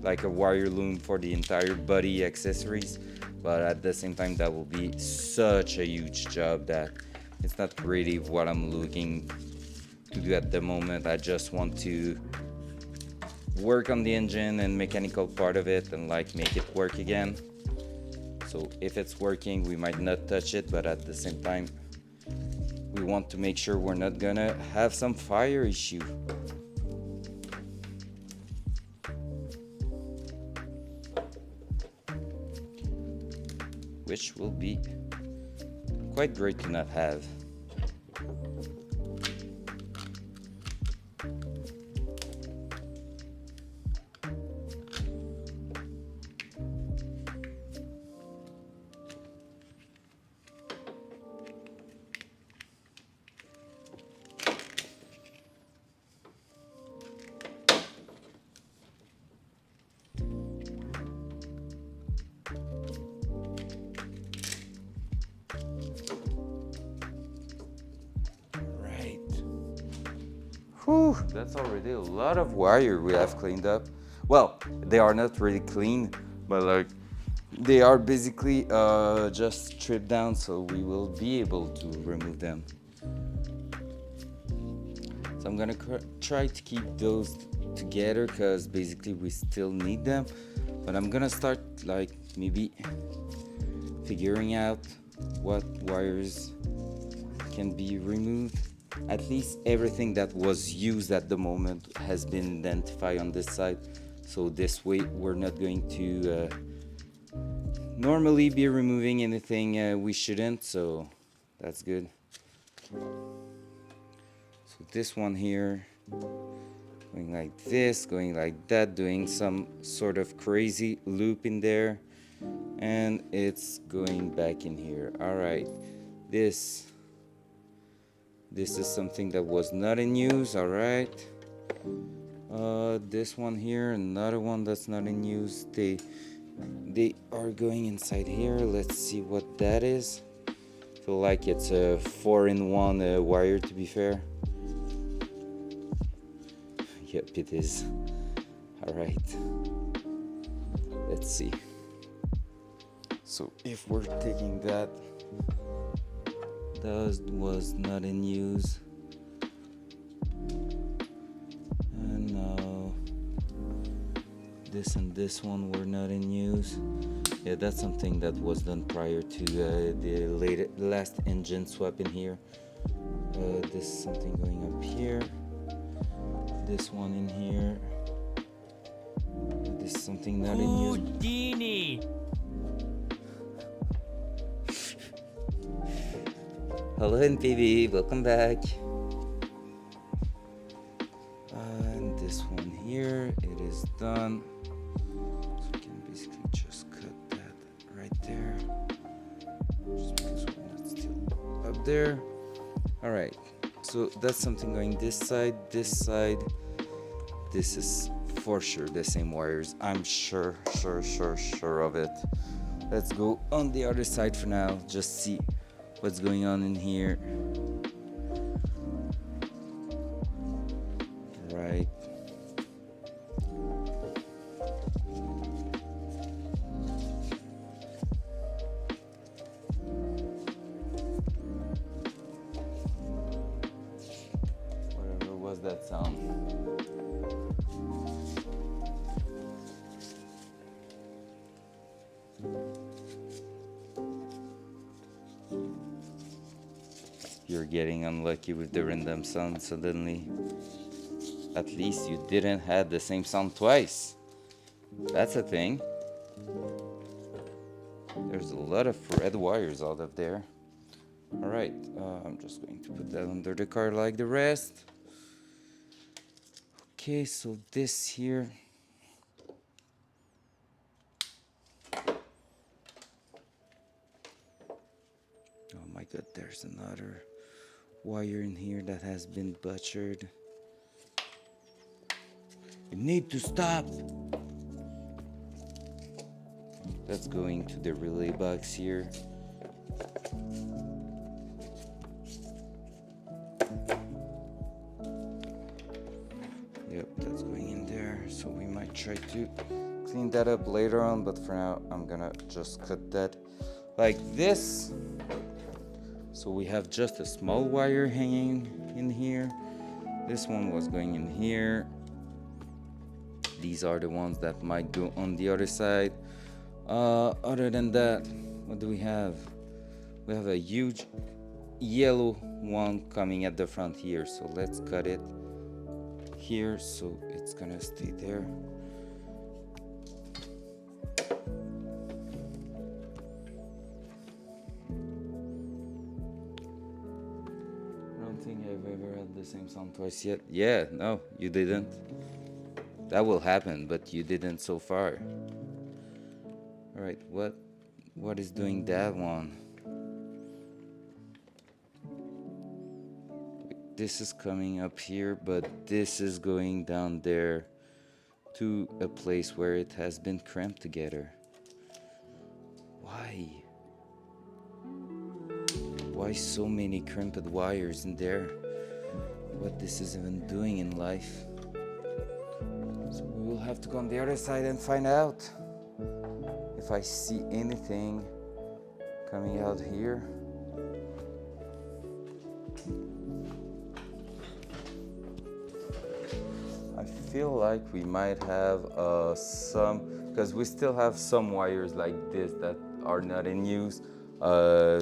like a wire loom for the entire body accessories, but at the same time that will be such a huge job that it's not really what I'm looking to do at the moment. I just want to work on the engine and mechanical part of it and like make it work again. So if it's working, we might not touch it, but at the same time we want to make sure we're not gonna have some fire issue. Which will be quite great to not have. Whew, that's already a lot of wire we have cleaned up. Well, they are not really clean, but like they are basically just stripped down, so we will be able to remove them. So I'm gonna try to keep those together because basically we still need them, but I'm gonna start like maybe figuring out what wires can be removed. At least everything that was used at the moment has been identified on this side, so this way we're not going to normally be removing anything we shouldn't, so that's good. So this one here going like this, going like that, doing some sort of crazy loop in there, and it's going back in here. All right, this is something that was not in use. All right, this one here, another one that's not in use. They are going inside here. Let's see what that is. Feel like it's a 4-in-1 wire, to be fair. Yep, it is. All right, let's see. So if we're taking that was not in use, and now this and this one were not in use. Yeah, that's something that was done prior to the last engine swap in here. This is something going up here, this one in here, this is something not in use. Houdini! Hello NPV, welcome back. This one here, it is done. So we can basically just cut there. All right, so that's something going this side, this side. This is for sure the same wires. I'm sure of it. Let's go on the other side for now, just see what's going on in here. Right. Whatever was that sound? You're getting unlucky with the random sound suddenly. At least you didn't have the same sound twice. That's a thing. There's a lot of red wires out of there. Alright, I'm just going to put that under the car like the rest. Okay, so this here. Oh my god, there's another wire in here that has been butchered. You need to stop! That's going to the relay box here. Yep, that's going in there. So we might try to clean that up later on, but for now I'm gonna just cut that like this. So we have just a small wire hanging in here. This one was going in here. These are the ones that might go on the other side. Other than that, what do we have? We have a huge yellow one coming at the front here. So let's cut it here so it's gonna stay there. Think I've ever had the same sound twice yet. Yeah, no, you didn't. That will happen, but you didn't so far. All right, what is doing that one? This is coming up here, but this is going down there to a place where it has been cramped together. Why? Why so many crimped wires in there? What this is even doing in life? So we will have to go on the other side and find out if I see anything coming out here. I feel like we might have some, because we still have some wires like this that are not in use.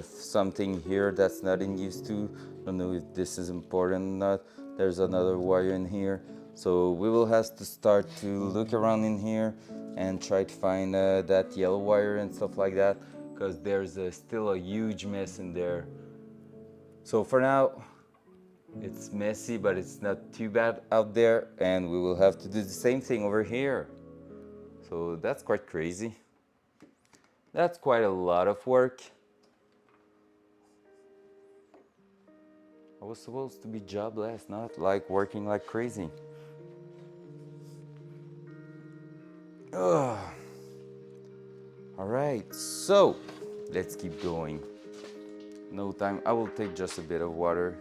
Something here that's not in use too. Don't know if this is important or not. There's another wire in here, so we will have to start to look around in here and try to find that yellow wire and stuff like that, because there's still a huge mess in there. So for now it's messy, but it's not too bad out there, and we will have to do the same thing over here. So that's quite crazy. That's quite a lot of work. I was supposed to be jobless, not like working like crazy. Ugh. All right, so let's keep going. No time, I will take just a bit of water.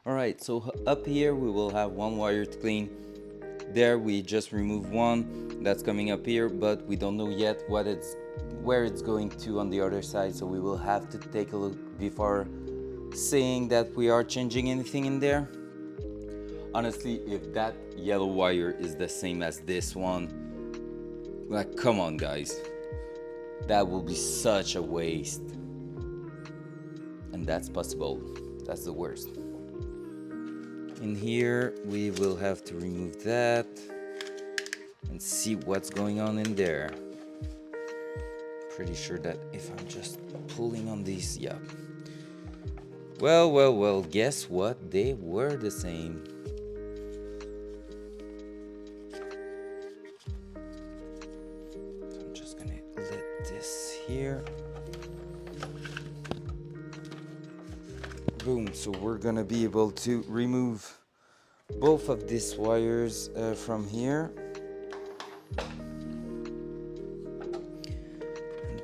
All right, so up here we will have one wire to clean. There we just removed one that's coming up here, but we don't know yet where it's going to on the other side, so we will have to take a look before saying that we are changing anything in there. Honestly, if that yellow wire is the same as this one, like, come on guys, that will be such a waste. And that's possible. That's the worst. In here we will have to remove that and see what's going on in there. Pretty sure that if I'm just pulling on these, yeah. Well, guess what? They were the same. here. Boom, so we're gonna be able to remove both of these wires from here. And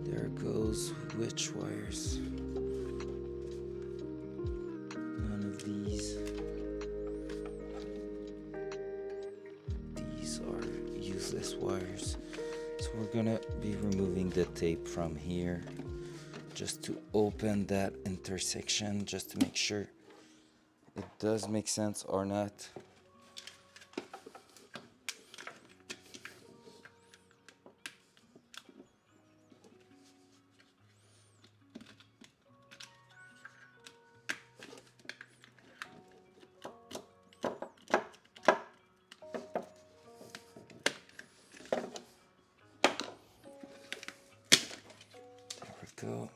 there goes which wires? None of these. These are useless wires. So we're gonna be removing the tape from here just to open that intersection, just to make sure it does make sense or not. Go.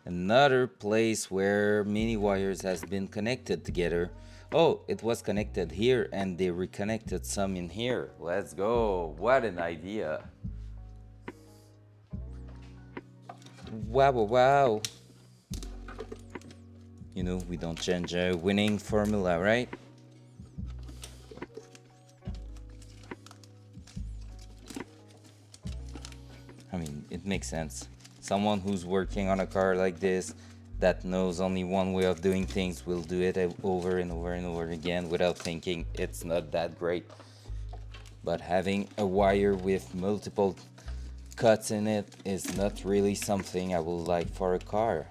Another place where many wires has been connected together. Oh, it was connected here and they reconnected some in here. Let's go. What an idea. Wow, wow, wow. You know, we don't change a winning formula, right? I mean, it makes sense. Someone who's working on a car like this that knows only one way of doing things will do it over and over and over again without thinking. It's not that great. But having a wire with multiple cuts in it is not really something I would like for a car.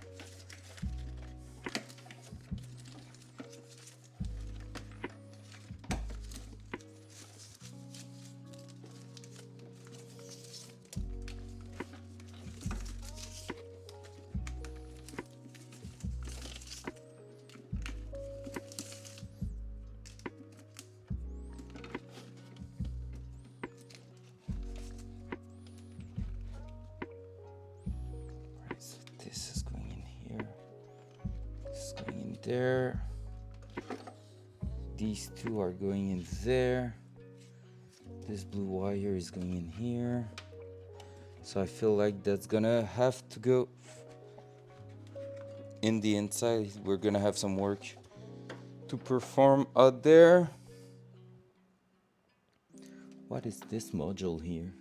This is going in here. This is going in there. These two are going in there. This blue wire is going in here. So I feel like that's gonna have to go in the inside. We're gonna have some work to perform out there. What is this module here?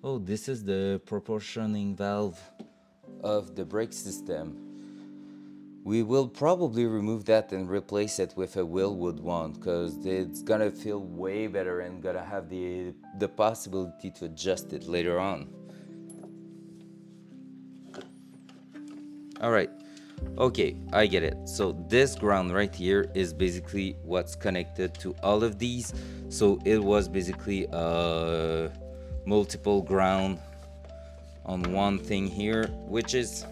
Oh, this is the proportioning valve of the brake system. We will probably remove that and replace it with a Willwood one because it's gonna feel way better and gonna have the possibility to adjust it later on. All right, okay, I get it. So this ground right here is basically what's connected to all of these. So it was basically multiple ground on one thing here, which is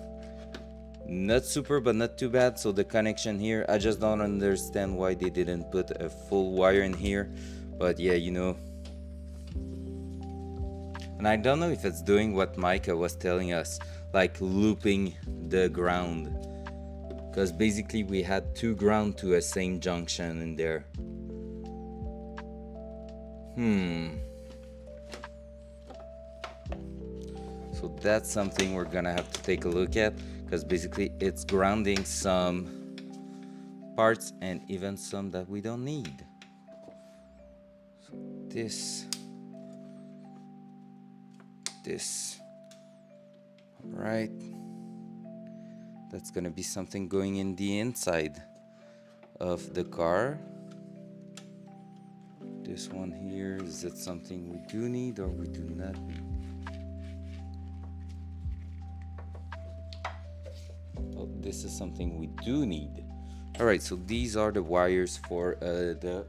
not super but not too bad. So the connection here, I just don't understand why they didn't put a full wire in here, but yeah, you know. And I don't know if it's doing what Micah was telling us, like looping the ground, because basically we had two ground to a same junction in there. So that's something we're gonna have to take a look at, because basically it's grounding some parts and even some that we don't need. So this, right, that's gonna be something going in the inside of the car. This one here, is it something we do need or we do not need? Oh, this is something we do need. All right, so these are the wires for the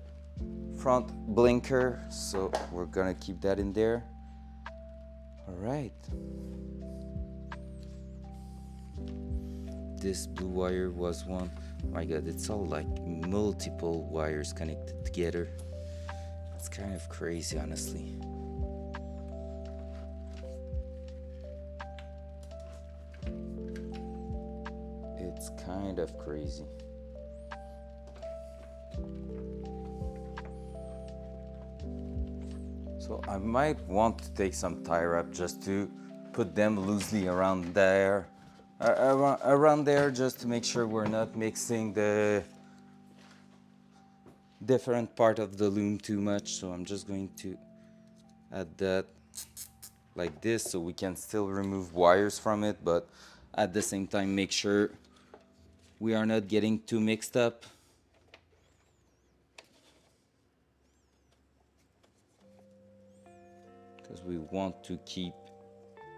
front blinker, so we're gonna keep that in there. All right, this blue wire was one. My god, it's all like multiple wires connected together. It's kind of crazy, honestly. It's kind of crazy. So I might want to take some tie wrap just to put them loosely around there, around there, just to make sure we're not mixing the different part of the loom too much. So I'm just going to add that like this so we can still remove wires from it, but at the same time make sure we are not getting too mixed up. Because we want to keep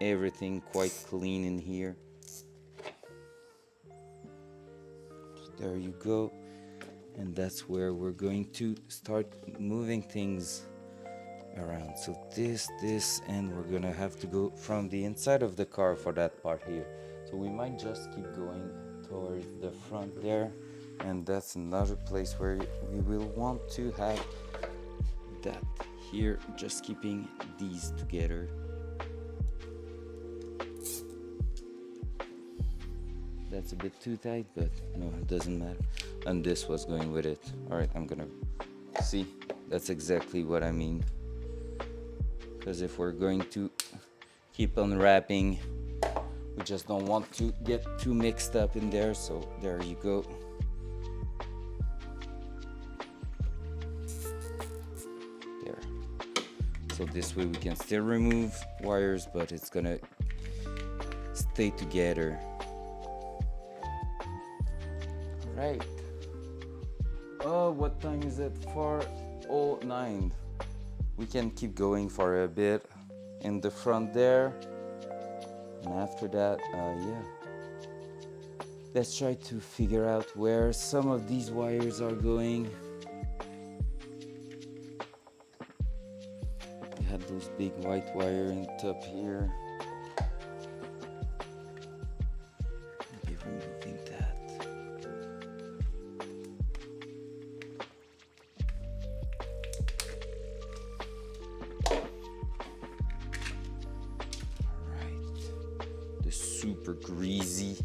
everything quite clean in here. So there you go. And that's where we're going to start moving things around. So this, and we're gonna have to go from the inside of the car for that part here. So we might just keep going towards the front there. And that's another place where we will want to have that here, just keeping these together. That's a bit too tight, but no, it doesn't matter. And this was going with it. All right, I'm gonna see. That's exactly what I mean. Because if we're going to keep on wrapping, we just don't want to get too mixed up in there. So there you go. There. So this way we can still remove wires, but it's gonna stay together. Right. Oh, what time is it? 4:09. We can keep going for a bit in the front there. And after that, yeah. Let's try to figure out where some of these wires are going. We had those big white wire in top here. Maybe removing that. Super greasy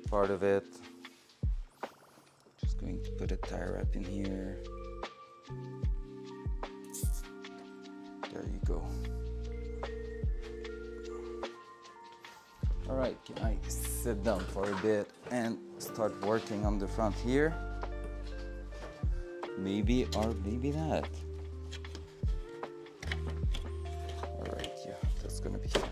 part of it. Just going to put a tie wrap in here. There you go. All right, can I sit down for a bit and start working on the front here? Maybe or maybe not. All right, yeah, that's gonna be fine.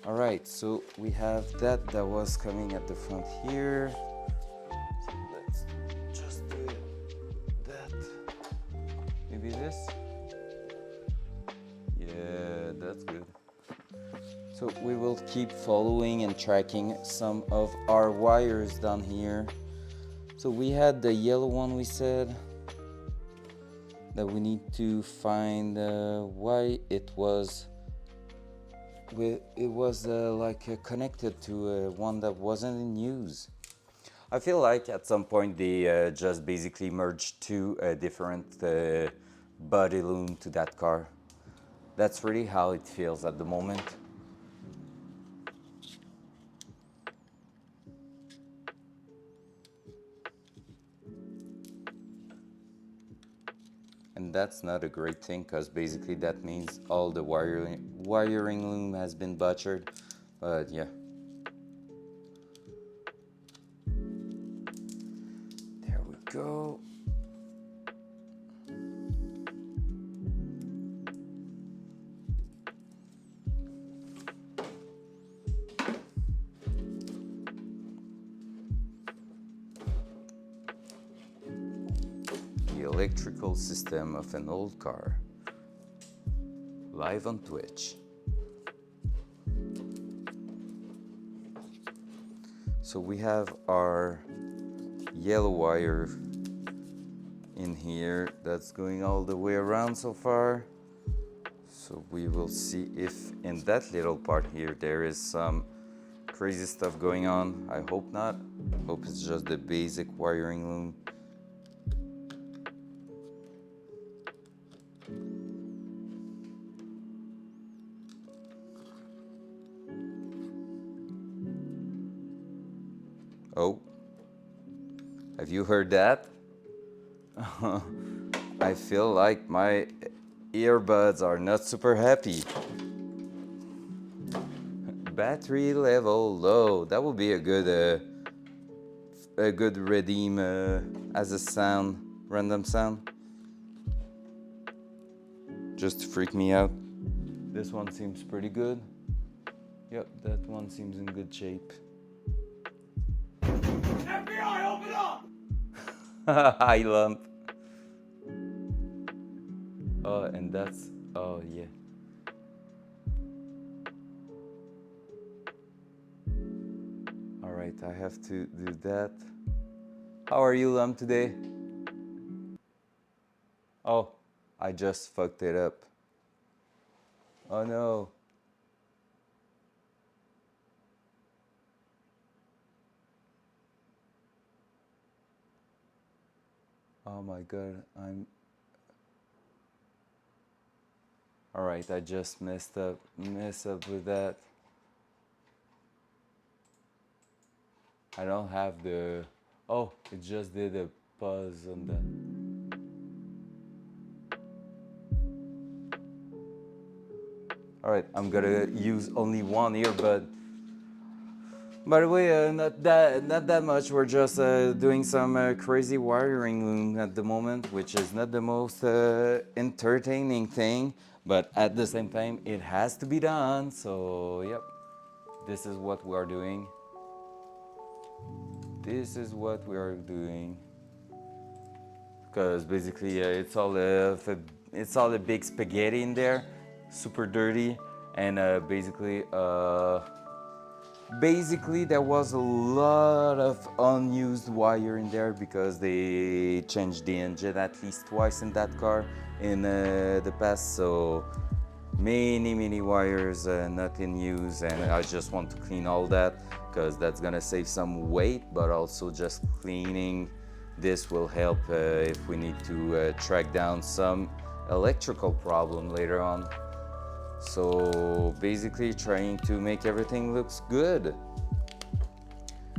All right, so we have that was coming at the front here. So let's just do that. Maybe this? Yeah, that's good. So we will keep following and tracking some of our wires down here. So we had the yellow one, we said that we need to find why it was connected to one that wasn't in use. I feel like at some point they just basically merged two different body loom to that car. That's really how it feels at the moment. And that's not a great thing, because basically that means all the wiring loom has been butchered. But yeah. There we go. Electrical system of an old car, live on Twitch. So we have our yellow wire in here that's going all the way around so far. So we will see if in that little part here there is some crazy stuff going on. I hope not. Hope it's just the basic wiring loom. Oh, have you heard that? I feel like my earbuds are not super happy. Battery level low. That would be a good redeem as a sound, random sound. Just to freak me out. This one seems pretty good. Yep, that one seems in good shape. FBI, open up! High lump. Oh, and that's, oh yeah. All right, I have to do that. How are you, lump, today? Oh, I just fucked it up. Oh no. Oh my god, all right, I just messed up with that. I don't have the, oh, it just did a pause on that. All right, I'm gonna use only one earbud. By the way, not that much. We're just doing some crazy wiring at the moment, which is not the most entertaining thing, but at the same time, it has to be done. So, yep, this is what we are doing. This is what we are doing. Because basically, it's all a big spaghetti in there, super dirty, and basically there was a lot of unused wire in there because they changed the engine at least twice in that car in the past, so many wires not in use, and I just want to clean all that because that's gonna save some weight, but also just cleaning this will help if we need to track down some electrical problem later on. So basically trying to make everything looks good.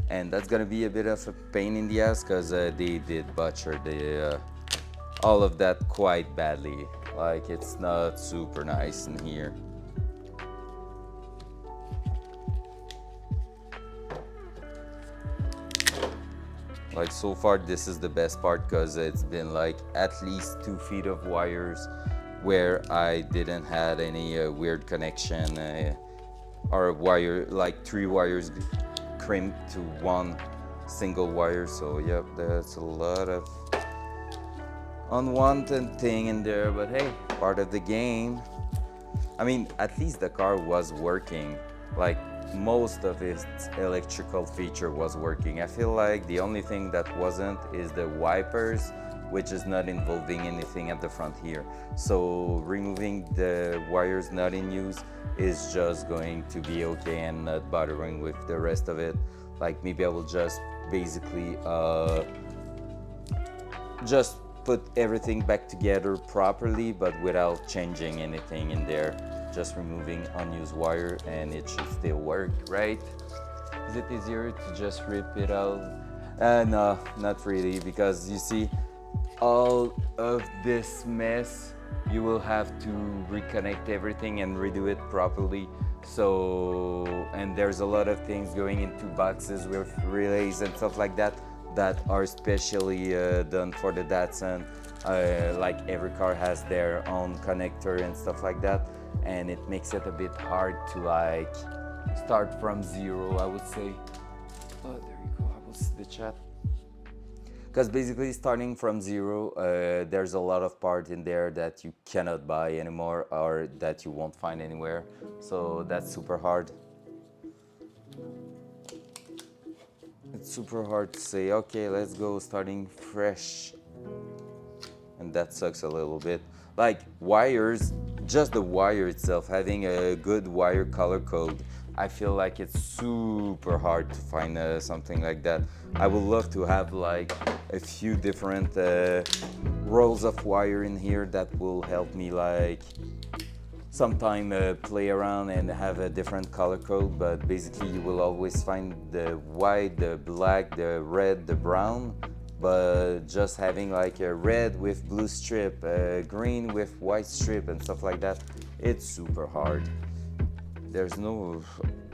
And that's gonna be a bit of a pain in the ass because they did butcher all of that quite badly. Like, it's not super nice in here. Like, so far this is the best part because it's been like at least 2 feet of wires where I didn't had any weird connection or wire, like 3 wires crimped to one single wire. So yep, that's a lot of unwanted thing in there, but hey, part of the game. I mean, at least the car was working. Like, most of its electrical feature was working. I feel like the only thing that wasn't is the wipers, which is not involving anything at the front here. So removing the wires not in use is just going to be okay and not bothering with the rest of it. Like, maybe I will just basically just put everything back together properly, but without changing anything in there. Just removing unused wire and it should still work, right? Is it easier to just rip it out? No, not really, because you see, all of this mess, you will have to reconnect everything and redo it properly. So, and there's a lot of things going into boxes with relays and stuff like that that are specially done for the Datsun. Like, every car has their own connector and stuff like that, and it makes it a bit hard to like start from zero, I would say. Oh, there you go, I will see the chat. Because basically starting from zero, there's a lot of parts in there that you cannot buy anymore or that you won't find anywhere. So that's super hard. It's super hard to say, okay, let's go starting fresh. And that sucks a little bit. Like, wires, just the wire itself, having a good wire color code, I feel like it's super hard to find something like that. I would love to have like a few different rolls of wire in here that will help me like sometime play around and have a different color code, but basically you will always find the white, the black, the red, the brown, but just having like a red with blue strip, green with white strip and stuff like that, it's super hard. There's no,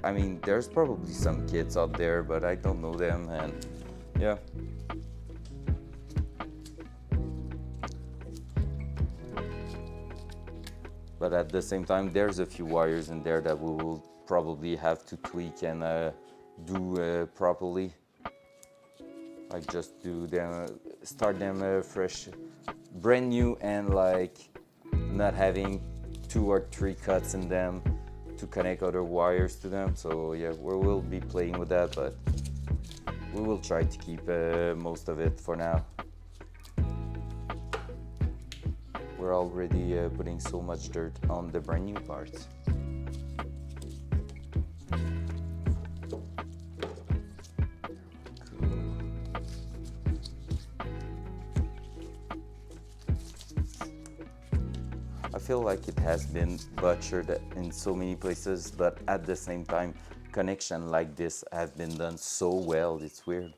I mean, there's probably some kids out there, but I don't know them, and yeah. But at the same time, there's a few wires in there that we will probably have to tweak and do properly. Like just do them, start them fresh, brand new, and like not having 2 or 3 cuts in them to connect other wires to them. So yeah, we will be playing with that, but we will try to keep most of it for now. We're already putting so much dirt on the brand new parts. I feel like it has been butchered in so many places, but at the same time, connection like this have been done so well, it's weird.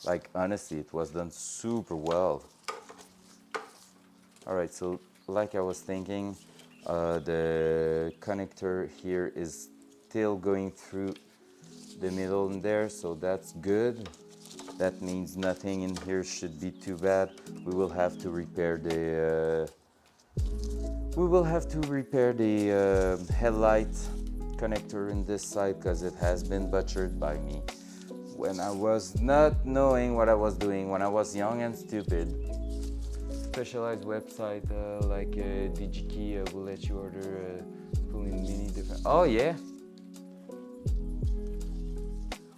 Like honestly, it was done super well. Alright, so like I was thinking, the connector here is still going through the middle in there, so that's good. That means nothing in here should be too bad. We will have to repair the headlight connector in this side because it has been butchered by me when I was not knowing what I was doing, when I was young and stupid. Specialized website like DigiKey will let you order pulling many different. Oh yeah.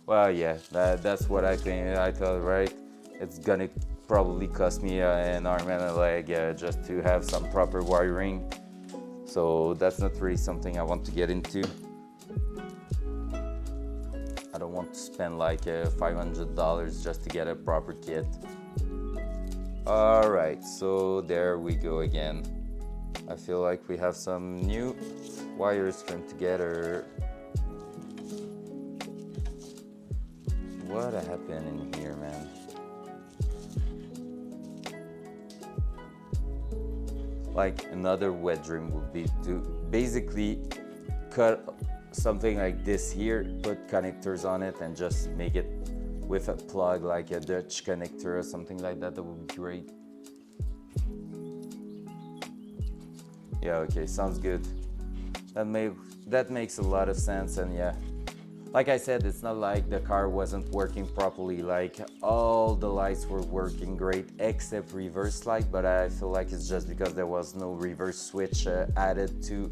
Well yeah, that's what I think. I thought, right? It's gonna probably cost me an arm and a leg just to have some proper wiring. So that's not really something I want to get into. I don't want to spend like $500 just to get a proper kit. Alright, so there we go again. I feel like we have some new wires strung together. What happened in here, man? Like another wet dream would be to basically cut something like this here, put connectors on it, and just make it with a plug like a Dutch connector or something like that. That would be great. Yeah, okay, sounds good. That makes a lot of sense. And yeah, like I said, it's not like the car wasn't working properly. Like all the lights were working great except reverse light, but I feel like it's just because there was no reverse switch added to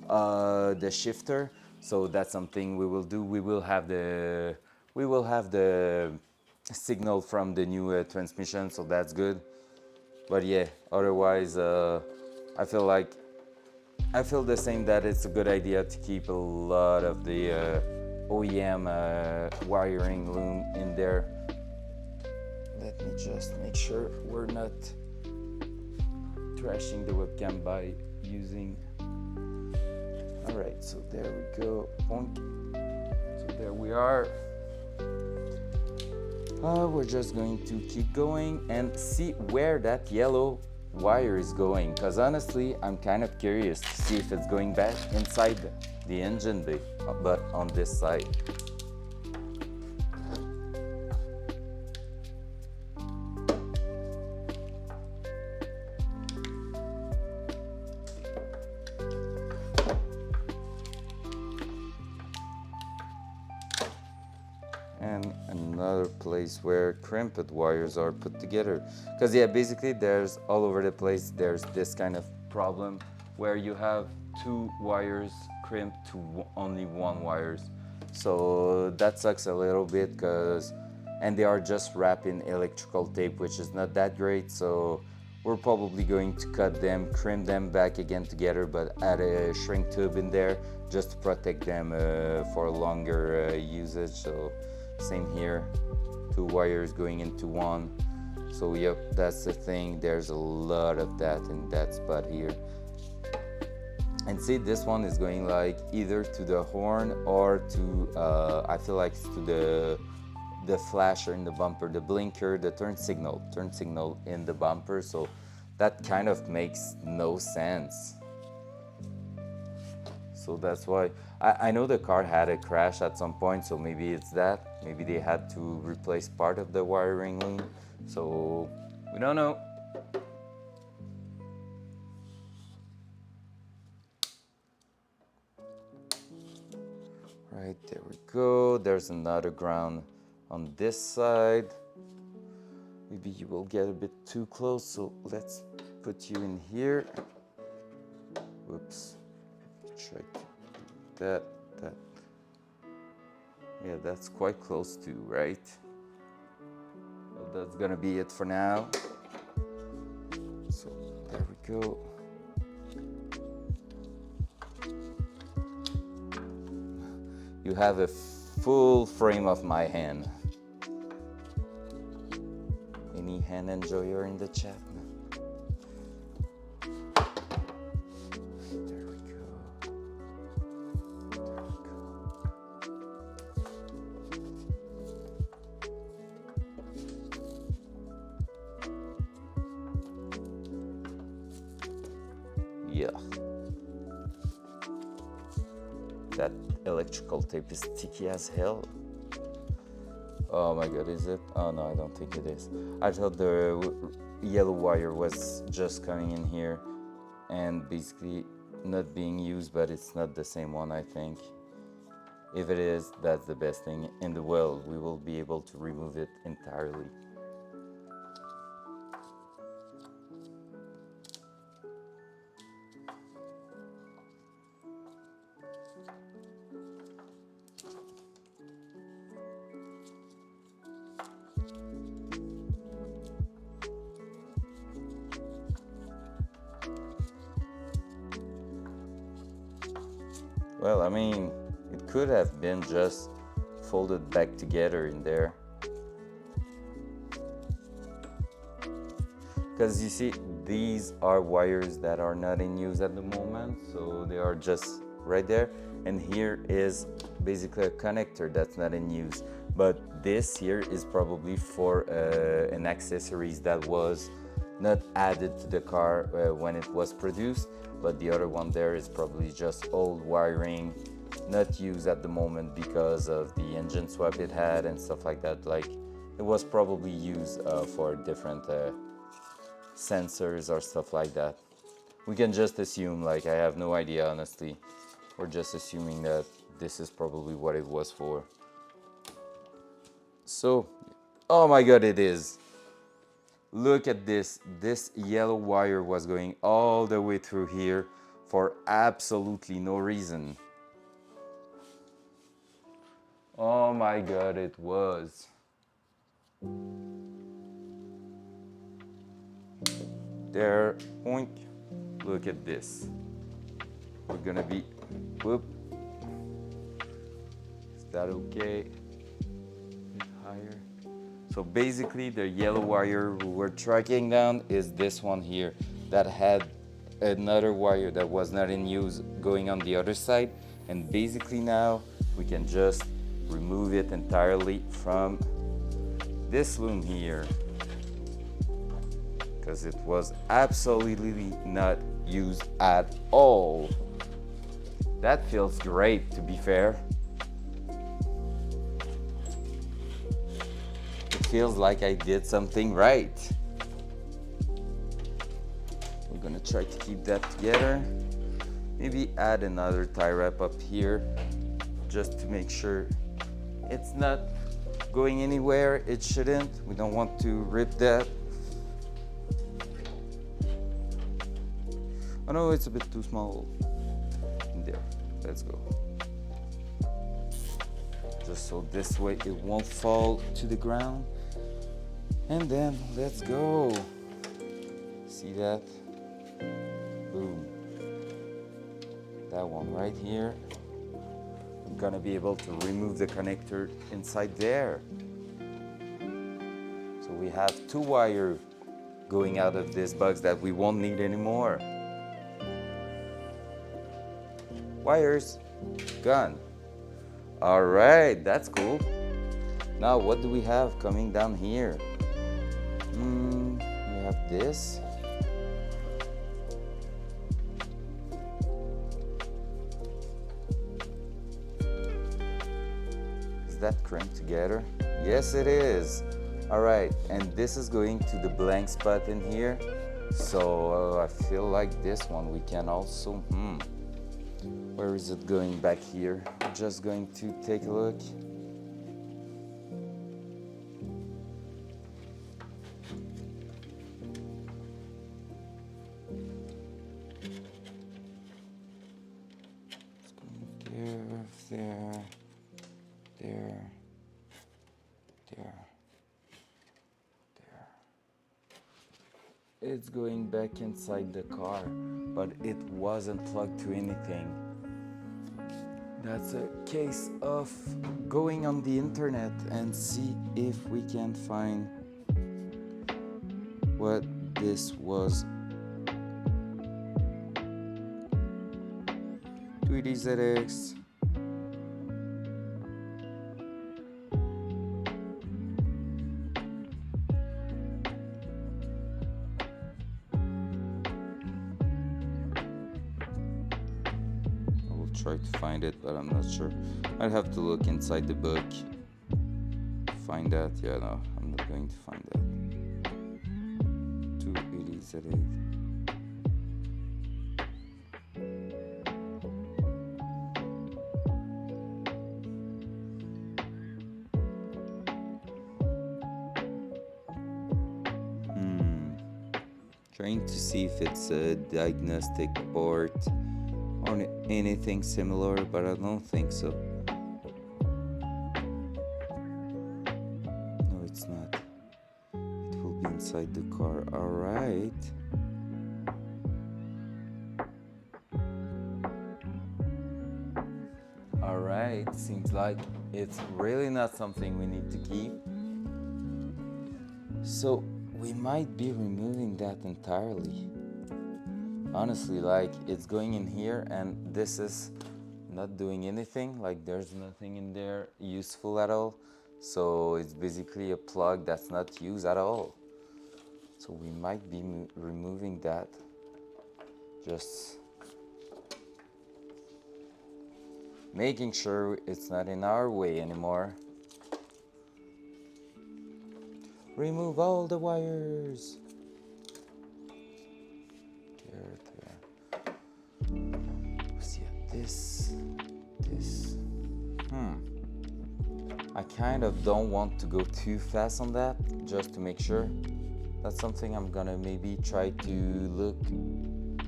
the shifter. So that's something we will do. We will have the signal from the new transmission, so that's good. But yeah, otherwise I feel the same, that it's a good idea to keep a lot of the OEM wiring loom in there. Let me just make sure we're not trashing the webcam by using. Alright, so there we go. Bonk. So there we are. We're just going to keep going and see where that yellow wire is going, because honestly I'm kind of curious to see if it's going back inside the engine bay, but on this side. And another place where crimped wires are put together, because yeah, basically there's all over the place there's this kind of problem where you have 2 wires crimped to only 1 wires. So that sucks a little bit, and they are just wrapped in electrical tape, which is not that great. So we're probably going to cut them, crimp them back again together, but add a shrink tube in there just to protect them for longer usage. So same here, 2 wires going into 1. So yep, that's the thing. There's a lot of that in that spot here. And see, this one is going like either to the horn or to I feel like it's to the flasher in the bumper, the blinker, the turn signal in the bumper, so that kind of makes no sense. So that's why I know the car had a crash at some point, so maybe it's that. Maybe they had to replace part of the wiring loom, so we don't know. Right, there we go. There's another ground on this side. Maybe you will get a bit too close, so let's put you in here. Whoops. Try to do that. Yeah, that's quite close to, right? So that's gonna be it for now. So there we go. You have a full frame of my hand. Any hand enjoyer in the chat? There we go. There we go. Yeah. That electrical tape is sticky as hell. Oh my god, is it? Oh no, I don't think it is. I thought the yellow wire was just coming in here and basically not being used, but it's not the same one, I think. If it is, that's the best thing in the world. We will be able to remove it entirely. Well, I mean, it could have been just folded back together in there. Because you see, these are wires that are not in use at the moment, so they are just right there. And here is basically a connector that's not in use. But this here is probably for an accessories that was not added to the car when it was produced. But the other one there is probably just old wiring, not used at the moment because of the engine swap it had and stuff like that. Like, it was probably used for different sensors or stuff like that. We can just assume, like, I have no idea, honestly. We're just assuming that this is probably what it was for. So, oh my god, it is. Look at this. This yellow wire was going all the way through here for absolutely no reason. Oh my god, it was. There, oink. Look at this. We're gonna be, whoop. Is that okay? A bit higher. So basically the yellow wire we were tracking down is this one here that had another wire that was not in use going on the other side. And basically now we can just remove it entirely from this loom here, because it was absolutely not used at all. That feels great, to be fair. It feels like I did something right. We're gonna try to keep that together. Maybe add another tie wrap up here, just to make sure it's not going anywhere it shouldn't. We don't want to rip that. Oh no, it's a bit too small. There, let's go. Just so this way it won't fall to the ground. And then let's go. See that? Boom. That one right here. I'm gonna be able to remove the connector inside there. So we have two wires going out of this box that we won't need anymore. Wires, gone. All right, that's cool. Now, what do we have coming down here? We have this. Is that crimped together? Yes, it is. All right, and this is going to the blank spot in here. So I feel like this one we can also, where is it going back here? I'm just going to take a look. It's going there, there, there. It's going back inside the car, but it wasn't plugged to anything. That's a case of going on the internet and see if we can find what this was. 2DZX. Try to find it, but I'm not sure. I'd have to look inside the book to find that. Yeah, no, I'm not going to find that. 280Z8. Trying to see if it's a diagnostic port or anything similar, but I don't think so. No, it's not. It will be inside the car. All right. All right. Seems like it's really not something we need to keep. So we might be removing that entirely. Honestly, like, it's going in here and this is not doing anything. Like, there's nothing in there useful at all. So it's basically a plug that's not used at all. So we might be removing that. Just making sure it's not in our way anymore. Remove all the wires. This. I kind of don't want to go too fast on that, just to make sure. That's something I'm gonna maybe try to look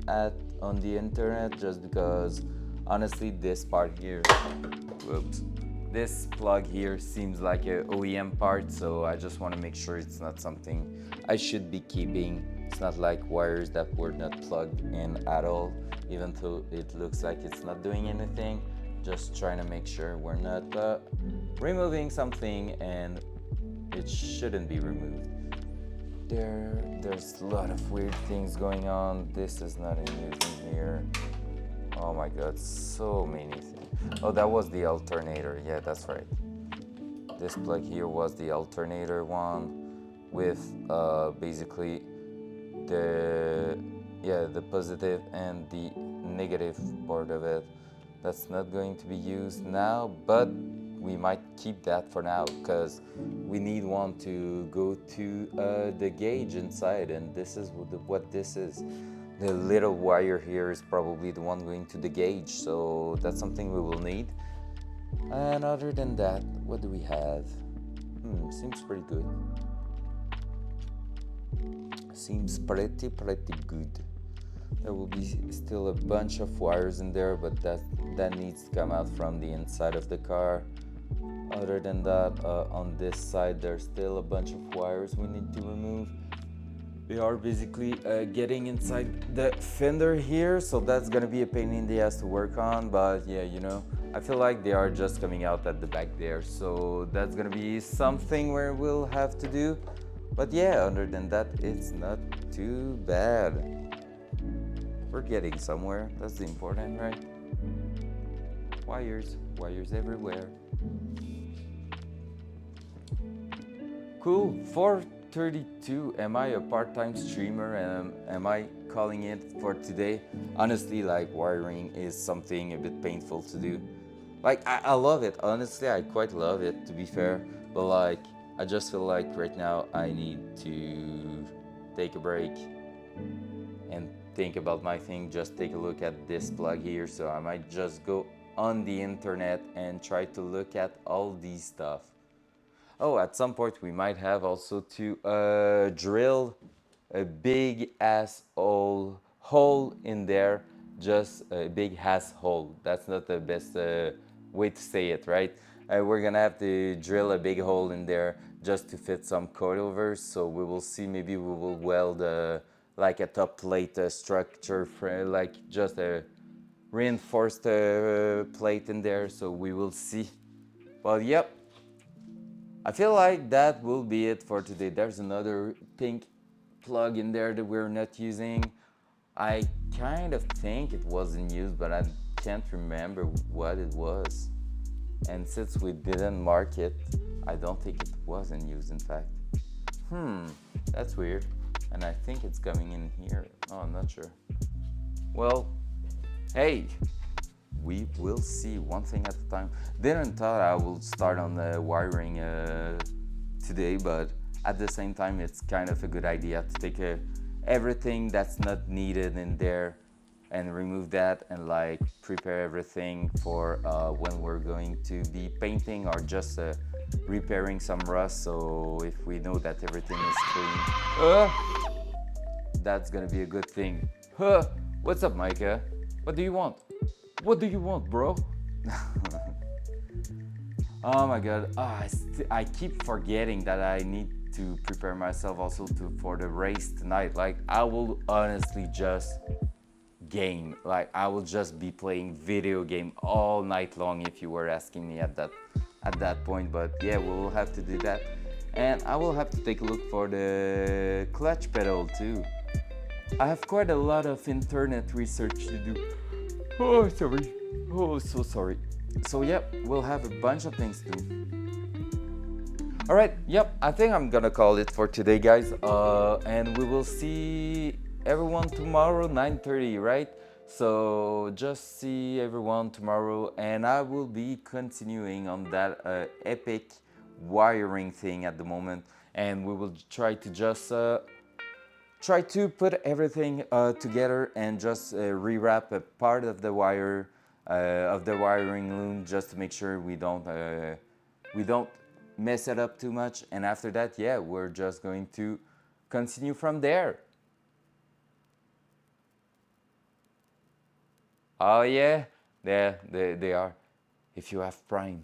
at on the internet, just because honestly this part here, this plug here seems like a OEM part, so I just want to make sure it's not something I should be keeping. It's not like wires that were not plugged in at all, even though it looks like it's not doing anything. Just trying to make sure we're not removing something and it shouldn't be removed. There's a lot of weird things going on. This is not in use in here. Oh my god, so many things. Oh, that was the alternator. Yeah, that's right. This plug here was the alternator one with basically the positive and the negative part of it. That's not going to be used now, but we might keep that for now because we need one to go to the gauge inside, and this is what this is. The little wire here is probably the one going to the gauge, so that's something we will need. And other than that, what do we have? Seems pretty good. Seems pretty good. There will be still a bunch of wires in there, but that needs to come out from the inside of the car. Other than that, on this side, there's still a bunch of wires we need to remove. They are basically getting inside the fender here, so that's gonna be a pain in the ass to work on, but yeah, you know, I feel like they are just coming out at the back there, so that's gonna be something where we'll have to do. But yeah, other than that, it's not too bad. We're getting somewhere, that's the important, right? Wires everywhere. cool. 4:32. Am I a part-time streamer and am I calling it for today? Honestly, like wiring is something a bit painful to do. Like I love it. Honestly, I quite love it to be fair. But like I just feel like right now I need to take a break and think about my thing. Just take a look at this plug here. So I might just go on the internet and try to look at all these stuff. Oh, at some point we might have also to drill a big ass hole in there. Just a big ass hole. That's not the best way to say it, right? We're gonna have to drill a big hole in there just to fit some coilovers. So we will see. Maybe we will weld like a top plate structure, like just a reinforced plate in there. So we will see. Well, yep. I feel like that will be it for today. There's another pink plug in there that we're not using. I kind of think it was in use, but I can't remember what it was. And since we didn't mark it, I don't think it was in use, in fact. That's weird. And I think it's coming in here. Oh, I'm not sure. Well, hey, we will see one thing at a time. Didn't thought I will start on the wiring today, but at the same time it's kind of a good idea to take everything that's not needed in there and remove that and like prepare everything for when we're going to be painting or just repairing some rust. So if we know that everything is clean, that's gonna be a good thing. What's up, Micah? What do you want? What do you want, bro? Oh my god, I keep forgetting that I need to prepare myself also for the race tonight. Like I will honestly just game. Like I will just be playing video game all night long if you were asking me at that point. But yeah, we will have to do that. And I will have to take a look for the clutch pedal too. I have quite a lot of internet research to do. Oh, sorry. Oh, so sorry. So, yep, we'll have a bunch of things to do. All right, yep, I think I'm gonna call it for today, guys. And we will see everyone tomorrow, 9:30, right? So, just see everyone tomorrow, and I will be continuing on that epic wiring thing at the moment. And we will try to just try to put everything together and just rewrap a part of the wire of the wiring loom just to make sure we don't mess it up too much. And after that, yeah, we're just going to continue from there. Oh yeah, they are. If you have Prime,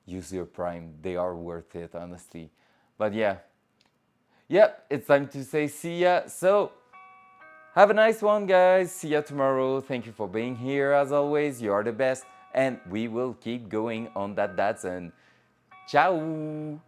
use your Prime. They are worth it, honestly. But yeah. Yep, it's time to say see ya. So, have a nice one, guys. See ya tomorrow. Thank you for being here as always. You are the best. And we will keep going on that Datsun. Ciao.